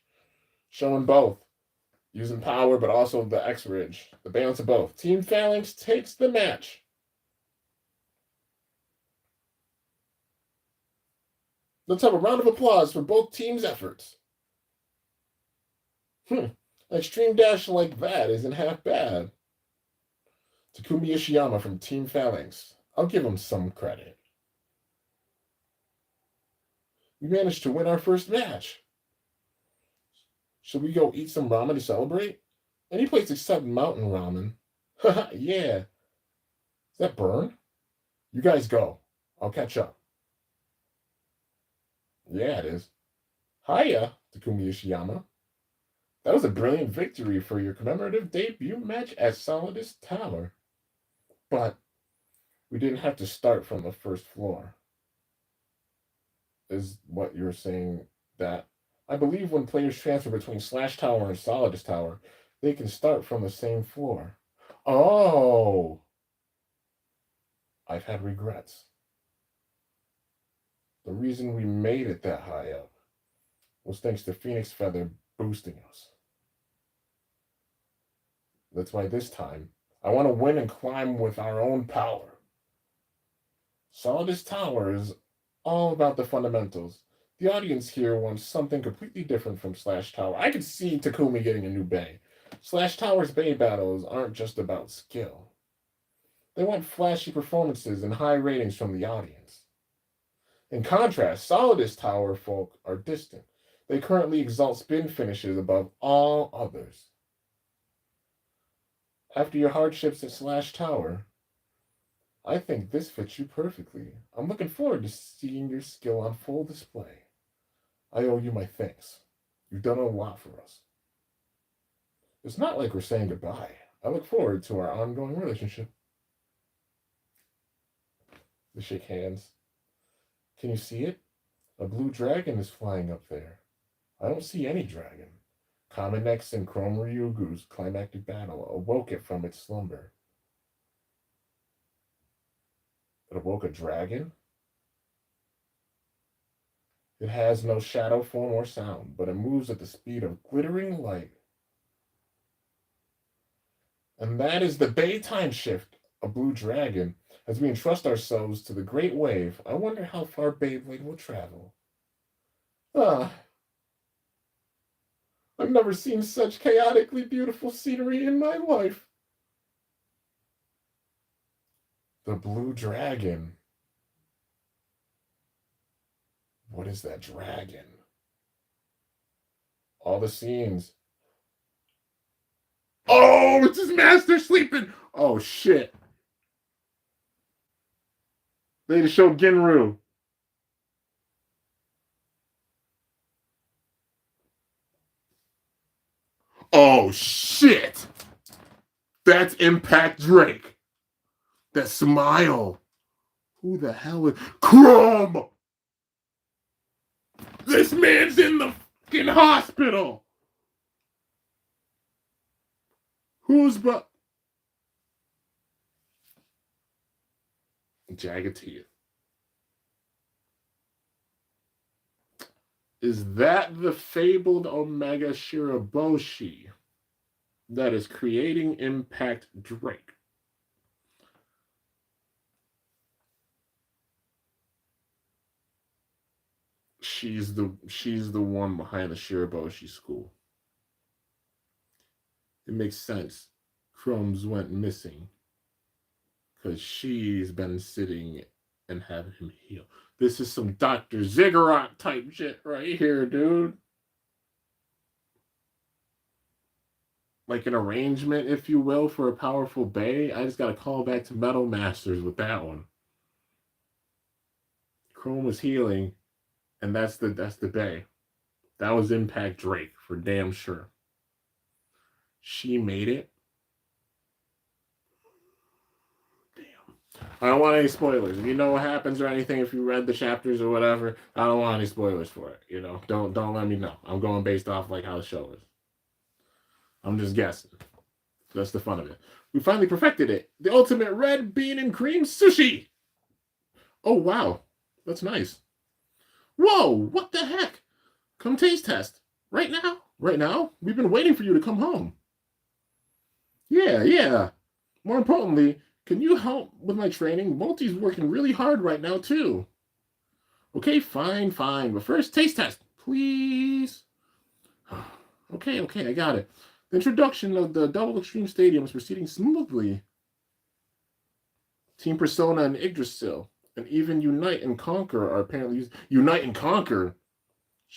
showing both. Using power, but also the X-Ridge. The balance of both. Team Phalanx takes the match. Let's have a round of applause for both teams' efforts. An extreme dash like that isn't half bad. Takumi Ishiyama from Team Phalanx. I'll give him some credit. We managed to win our first match. Should we go eat some ramen to celebrate? Any place except mountain ramen. Haha, yeah. Is that Burn? You guys go. I'll catch up. Yeah, it is. Hiya, Takumi Ishiyama. That was a brilliant victory for your commemorative debut match at Solidus Tower. But we didn't have to start from the first floor. Is what you're saying that? I believe when players transfer between Slash Tower and Solidus Tower, they can start from the same floor. Oh! I've had regrets. The reason we made it that high up was thanks to Phoenix Feather boosting us. That's why this time, I want to win and climb with our own power. Solidus Tower is all about the fundamentals. The audience here wants something completely different from Slash Tower. I could see Takumi getting a new bay. Slash Tower's bay battles aren't just about skill. They want flashy performances and high ratings from the audience. In contrast, Solidus Tower folk are distant. They currently exalt spin finishes above all others. After your hardships at Slash Tower, I think this fits you perfectly. I'm looking forward to seeing your skill on full display. I owe you my thanks. You've done a lot for us. It's not like we're saying goodbye. I look forward to our ongoing relationship. They shake hands. Can you see it? A blue dragon is flying up there. I don't see any dragon. Kamenex and Chrome Ryugu's climactic battle awoke it from its slumber. It awoke a dragon? It has no shadow, form, or sound, but it moves at the speed of glittering light. And that is the Bay time shift, a blue dragon. As we entrust ourselves to the great wave, I wonder how far Beyblade will travel. I've never seen such chaotically beautiful scenery in my life. The blue dragon. What is that dragon? All the scenes. Oh, it's his master sleeping. Oh, shit. They just showed Ginru. Oh, shit. That's Impact Drake. That smile. Who the hell is... Chrome! This man's in the fucking hospital. Who's but... Jagged teeth. Is that the fabled Omega Shiraboshi that is creating Impact Drake? She's the one behind the Shiraboshi school. It makes sense. Chrome's went missing because she's been sitting and having him heal. This is some Dr. Ziggurat type shit right here, dude. Like an arrangement, if you will, for a powerful Bay. I just got to call back to Metal Masters with that one. Chrome was healing, and that's the Bay. That was Impact Drake for damn sure. She made it. I don't want any spoilers. If you know what happens or anything, if you read the chapters or whatever, I don't want any spoilers for it. You know, don't let me know. I'm going based off like how the show is. I'm just guessing. That's the fun of it. We finally perfected it. The ultimate red bean and cream sushi. Oh wow, that's nice. Whoa, what the heck? Come taste test right now. Right now? We've been waiting for you to come home. Yeah. More importantly, can you help with my training? Multi's working really hard right now, too. Okay, fine. But first, taste test, please. Okay, I got it. The introduction of the Double Extreme Stadium is proceeding smoothly. Team Persona and Yggdrasil, and even Unite and Conquer are apparently used. Unite and Conquer?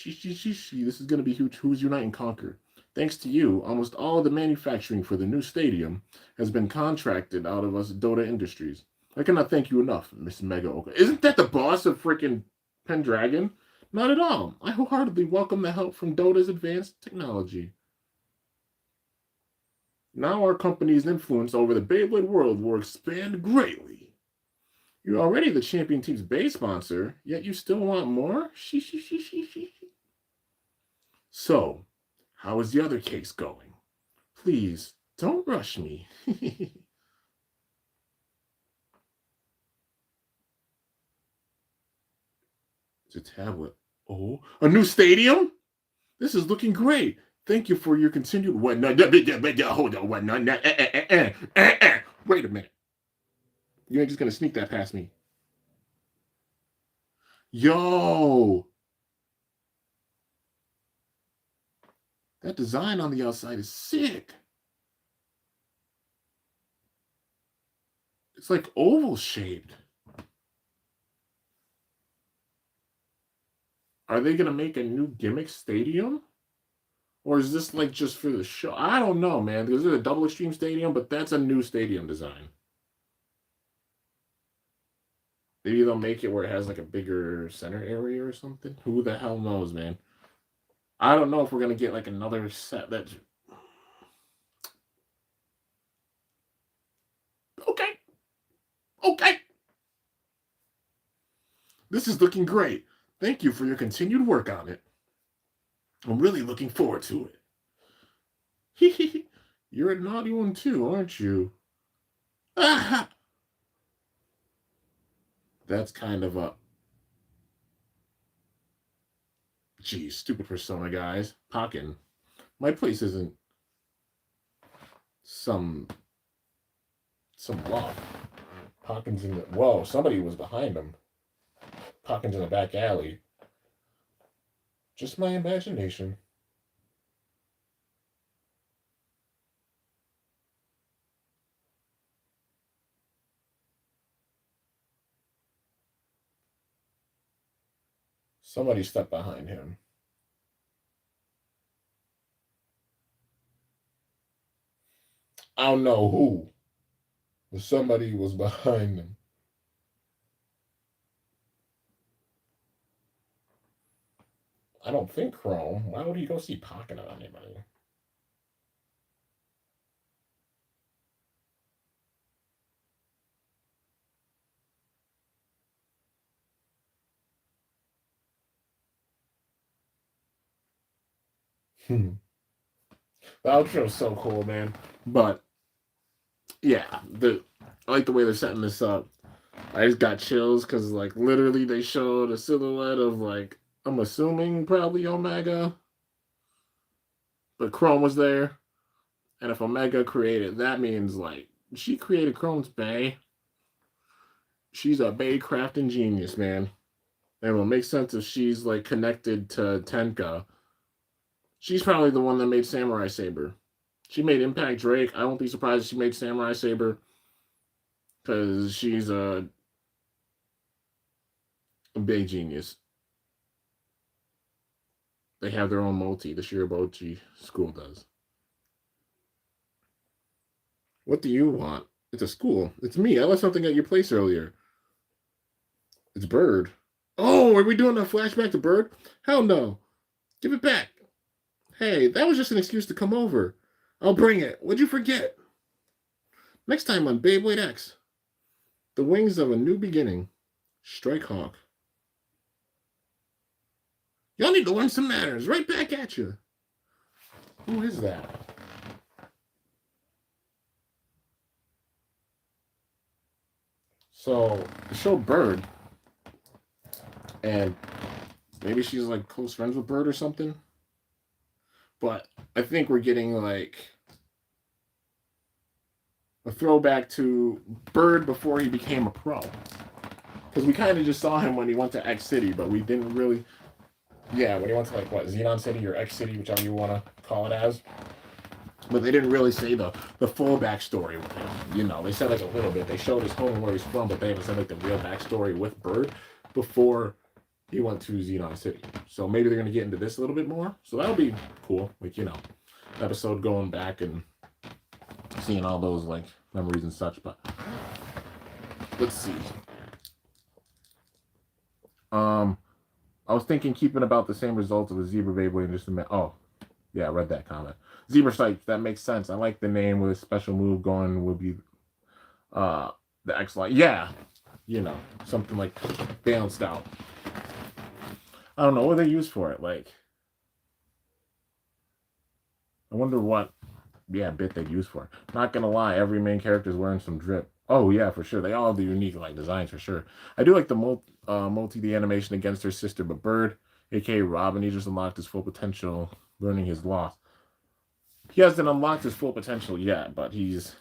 This is going to be huge. Who's Unite and Conquer? Thanks to you, almost all of the manufacturing for the new stadium has been contracted out of us Dota Industries. I cannot thank you enough, Miss Mega Oka. Isn't that the boss of freaking Pendragon? Not at all. I wholeheartedly welcome the help from Dota's advanced technology. Now our company's influence over the Beyblade world will expand greatly. You're already the champion team's base sponsor, yet you still want more? So, how is the other case going? Please, don't rush me. It's a tablet. Oh, a new stadium? This is looking great. Thank you for your continued. What? No, hold on. What? No, wait a minute. You ain't just gonna sneak that past me. Yo, that design on the outside is sick. It's like oval shaped. Are they gonna make a new gimmick stadium? Or is this like just for the show? I don't know, man. Because it's a double extreme stadium, but that's a new stadium design. Maybe they'll make it where it has like a bigger center area or something. Who the hell knows, man? I don't know if we're gonna get like another set that. Okay. This is looking great. Thank you for your continued work on it. I'm really looking forward to it. You're a naughty one too, aren't you? Ah! That's kind of a. Geez, stupid persona, guys. Pokken. My place isn't some bluff. Pocken's in the. Whoa, somebody was behind him. Pocken's in the back alley. Just my imagination. Somebody stepped behind him. I don't know who, but somebody was behind him. I don't think Chrome. Why would he go see Pocket on anybody? The outro is so cool, man. But yeah, I like the way they're setting this up. I just got chills because like literally they showed a silhouette of like I'm assuming probably Omega, but Chrome was there, and if Omega created, that means like she created Chrome's Bay. She's a Bay crafting genius, man. And it'll make sense if she's like connected to Tenka. She's probably the one that made Samurai Saber. She made Impact Drake. I won't be surprised if she made Samurai Saber because she's a big genius. They have their own multi. The Shirabochi school does. What do you want? It's a school. It's me. I left something at your place earlier. It's Bird. Oh, are we doing a flashback to Bird? Hell no. Give it back. Hey, that was just an excuse to come over. I'll bring it. What'd you forget? Next time on Beyblade X. The Wings of a New Beginning. Strike Hawk. Y'all need to learn some manners. Right back at you. Who is that? So, the show Bird. And maybe she's like close friends with Bird or something. But I think we're getting like a throwback to Bird before he became a pro. Because we kind of just saw him when he went to X City, but we didn't really. Yeah, when he went to like what, Xenon City or X City, whichever you want to call it as. But they didn't really say the full backstory with him. You know, they said like a little bit. They showed his home and where he's from, but they haven't said like the real backstory with Bird before he went to Xenon City. So maybe they're gonna get into this a little bit more. So that'll be cool. Like, you know, episode going back and seeing all those like memories and such. But let's see. I was thinking keeping about the same results of a Zebra Beyblade in just a minute. Oh, yeah, I read that comment. Zebra Sight, that makes sense. I like the name with a special move going would be the X line. Yeah, you know, something like balanced out. I don't know what they use for it. Like, I wonder what, bit they'd use for it. Not gonna lie, every main character is wearing some drip. Oh yeah, for sure. They all have the unique like designs for sure. I do like the multi the animation against her sister, but Bird, aka Robin, he just unlocked his full potential, learning his loss. He hasn't unlocked his full potential yet, but he's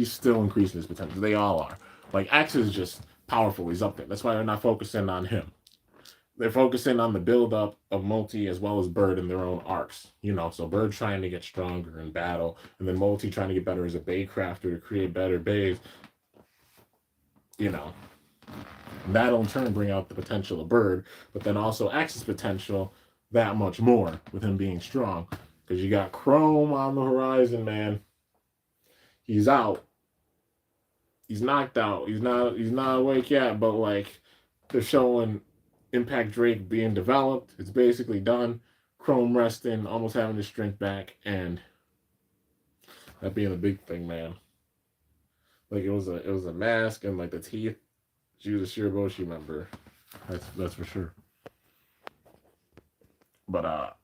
still increasing his potential. They all are. Like X is just powerful. He's up there. That's why they're not focusing on him. They're focusing on the build up of Multi as well as Bird in their own arcs. You know, so Bird trying to get stronger in battle, and then Multi trying to get better as a bay crafter to create better bays. You know, and that'll in turn bring out the potential of Bird, but then also X's potential that much more with him being strong. Because you got Chrome on the horizon, man. He's out. He's knocked out. He's not awake yet, but like they're showing Impact Drake being developed. It's basically done. Chrome resting, almost having his strength back, and that being a big thing, man. Like it was a mask and like the teeth. She was a Shiraboshi member. That's for sure. But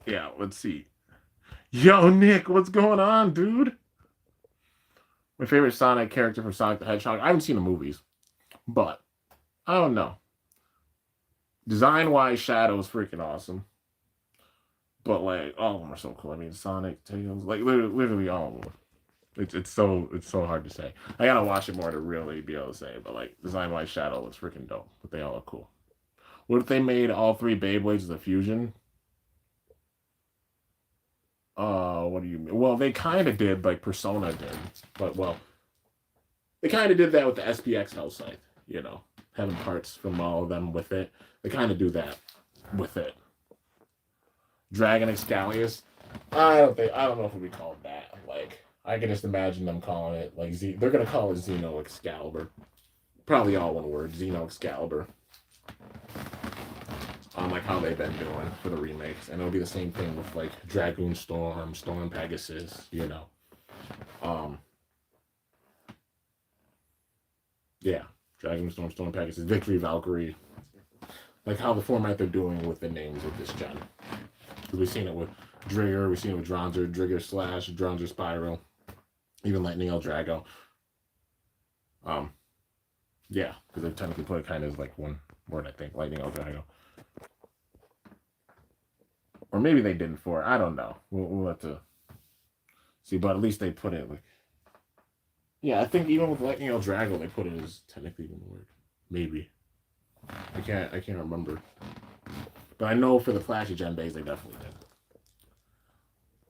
yeah, let's see. Yo, Nick, what's going on, dude? My favorite Sonic character from Sonic the Hedgehog. I haven't seen the movies, but I don't know. Design wise, Shadow is freaking awesome. But like all of them are so cool. I mean, Sonic, Tails, like literally all of them. It's so hard to say. I gotta watch it more to really be able to say. But like design wise, Shadow looks freaking dope. But they all look cool. What if they made all three Beyblades as a fusion? What do you mean? Well, they kind of did, like Persona did, but well, they kind of did that with the SPX House site. You know, having parts from all of them with it. They kind of do that with it. Dragon Excalius. I don't know if it would be called that. Like, I can just imagine them calling it like they're gonna call it Xeno Excalibur. Probably all one word, Xeno Excalibur. Like how they've been doing for the remakes, and it'll be the same thing with like Dragoon Storm, Storm Pegasus, you know. Yeah, Dragoon Storm, Storm Pegasus, Victory Valkyrie, like how the format they're doing with the names of this gen. Because we've seen it with Drigger, we've seen it with Dronzer, Drigger Slash, Dronzer Spiral, even Lightning El Drago. Yeah, because they technically put it kind of as like one word, I think, Lightning El Drago. Or maybe they didn't for it. I don't know. We'll have to see, but at least they put it like. Yeah, I think even with Lightning El Drago, they put it as technically one word. Maybe. I can't remember. But I know for the Flashy Gen Bays, they definitely did.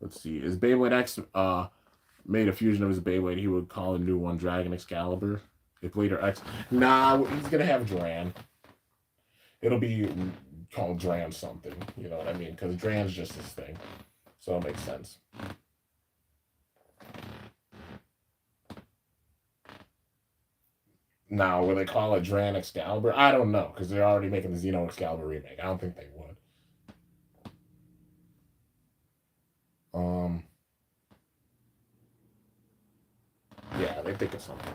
Let's see. Is Beyblade X made a fusion of his Beyblade? He would call a new one Dragon Excalibur. If later X. Nah, he's gonna have Dran. It'll be called Dran something. You know what I mean? Because Dran's just his thing. So it makes sense. Now, will they call it Dran Excalibur? I don't know, because they're already making the Xeno Excalibur remake. I don't think they would. Yeah, they think of something.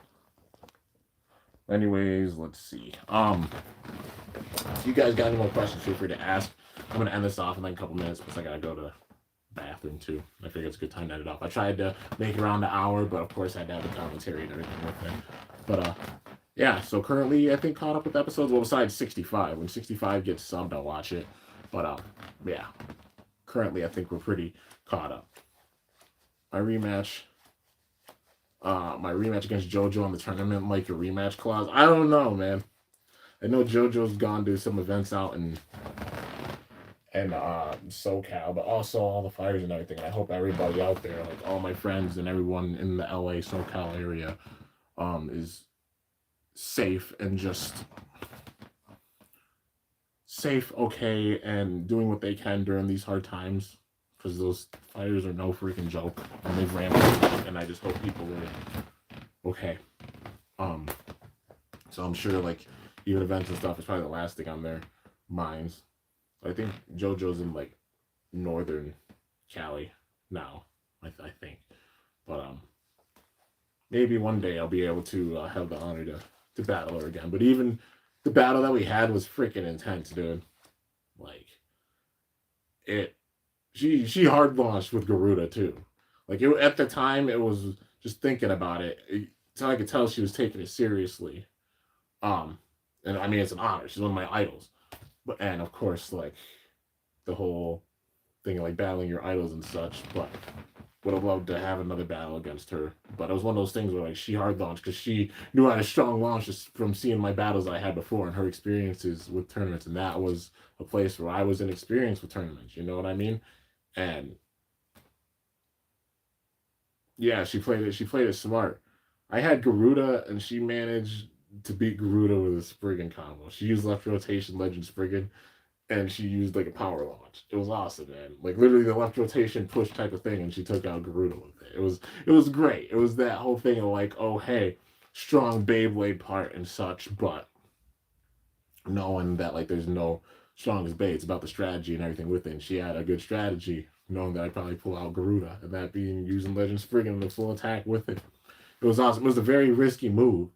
Anyways, let's see. If you guys got any more questions, feel free to ask. I'm gonna end this off in like a couple minutes because I gotta go to the bathroom too. I figured it's a good time to end it off. I tried to make it around an hour, but of course I had to have the commentary and everything with it. But yeah, so currently I think caught up with episodes. Well, besides 65. When 65 gets subbed, I'll watch it. But yeah, currently I think we're pretty caught up. My rematch against JoJo in the tournament, like a rematch clause. I don't know, man. I know JoJo's gone to some events out in SoCal, but also all the fires and everything. And I hope everybody out there, like all my friends and everyone in the LA SoCal area, is safe and just safe, okay, and doing what they can during these hard times, because those fires are no freaking joke, and they've ramped, and I just hope people are okay. So I'm sure, like, even events and stuff is probably the last thing on their minds. I think JoJo's in, like, northern Cali now, I think. But maybe one day I'll be able to have the honor to battle her again. But even the battle that we had was freaking intense, dude. Like, she hard launched with Garuda too. Like, at the time, it was just thinking about it. So I could tell she was taking it seriously. And I mean, it's an honor. She's one of my idols. And of course, like, the whole thing of, like, battling your idols and such. But would have loved to have another battle against her. But it was one of those things where, like, she hard launched because she knew I had a strong launch just from seeing my battles I had before and her experiences with tournaments. And that was a place where I was inexperienced with tournaments. You know what I mean? And yeah, she played it smart. I had Garuda, and she managed to beat Garuda with a Spriggan combo. She used left rotation, Legend Spriggan, and she used, like, a power launch. It was awesome, man. Like, literally the left rotation push type of thing, and she took out Garuda with it. It was great. It was that whole thing of, like, oh, hey, strong Beyblade part and such, but knowing that, like, there's no strongest Bey. It's about the strategy and everything with it. And she had a good strategy, knowing that I'd probably pull out Garuda, and that being using Legend Spriggan in the full attack with it. It was awesome. It was a very risky move,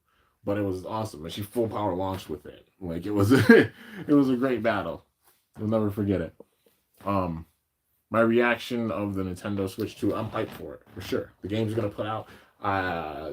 but it was awesome. And she full power launched with it. Like, it was it was a great battle. You'll never forget it. My reaction of the Nintendo Switch 2, I'm hyped for it, for sure. The game's going to put out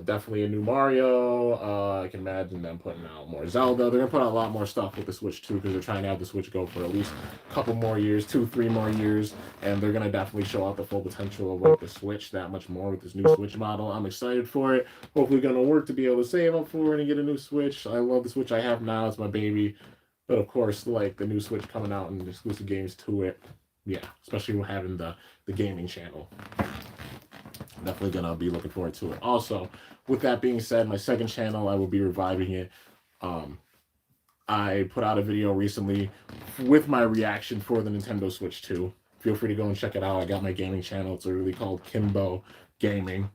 definitely a new Mario. I can imagine them putting out more Zelda. They're going to put out a lot more stuff with the Switch 2 because they're trying to have the Switch go for at least a couple more years, 2-3 more years. And they're going to definitely show out the full potential of, like, the Switch that much more with this new Switch model. I'm excited for it. Hopefully going to work to be able to save up for it and get a new Switch. I love the Switch I have now. It's my baby. But of course, like, the new Switch coming out and exclusive games to it. Yeah, especially with having the gaming channel. Definitely gonna be looking forward to it. Also, with that being said, my second channel, I will be reviving it. I put out a video recently with my reaction for the Nintendo Switch 2. Feel free to go and check it out. I got my gaming channel. It's literally called Kimbo Gaming.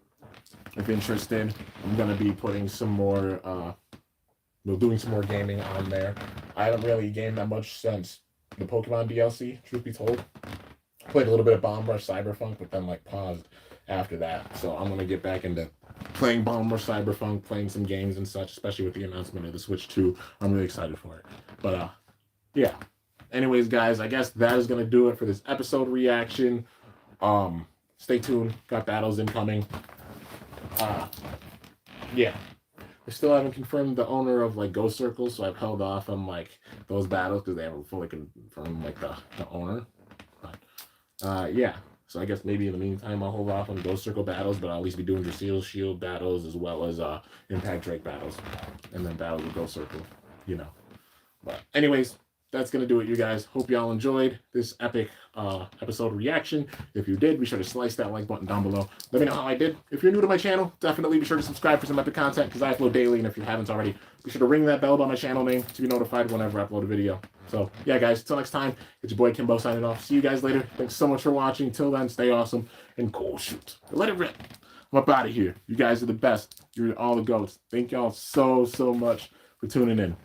If interested, I'm gonna be putting some more doing some more gaming on there. I haven't really gamed that much since the Pokemon DLC, truth be told. Played a little bit of Bomb Rush Cyberpunk, but then, like, paused after that. So I'm going to get back into playing Bomb Rush Cyberpunk, playing some games and such, especially with the announcement of the Switch 2. I'm really excited for it. But, yeah. Anyways, guys, I guess that is going to do it for this episode reaction. Stay tuned. Got battles incoming. Yeah. I still haven't confirmed the owner of, like, Ghost Circle, so I've held off on, like, those battles because they haven't fully confirmed, like, the owner. But, yeah. So I guess maybe in the meantime I'll hold off on Ghost Circle battles, but I'll at least be doing Drasil Shield battles as well as Impact Drake battles. And then battles with Ghost Circle, you know. But anyways, that's going to do it, you guys. Hope y'all enjoyed this epic episode reaction. If you did, be sure to slice that like button down below. Let me know how I did. If you're new to my channel, definitely be sure to subscribe for some epic content because I upload daily. And if you haven't already, be sure to ring that bell by my channel name to be notified whenever I upload a video. So, yeah, guys, until next time, it's your boy Kimbo signing off. See you guys later. Thanks so much for watching. Till then, stay awesome and cool shoot. Let it rip. I'm up out of here. You guys are the best. You're all the goats. Thank y'all so much for tuning in.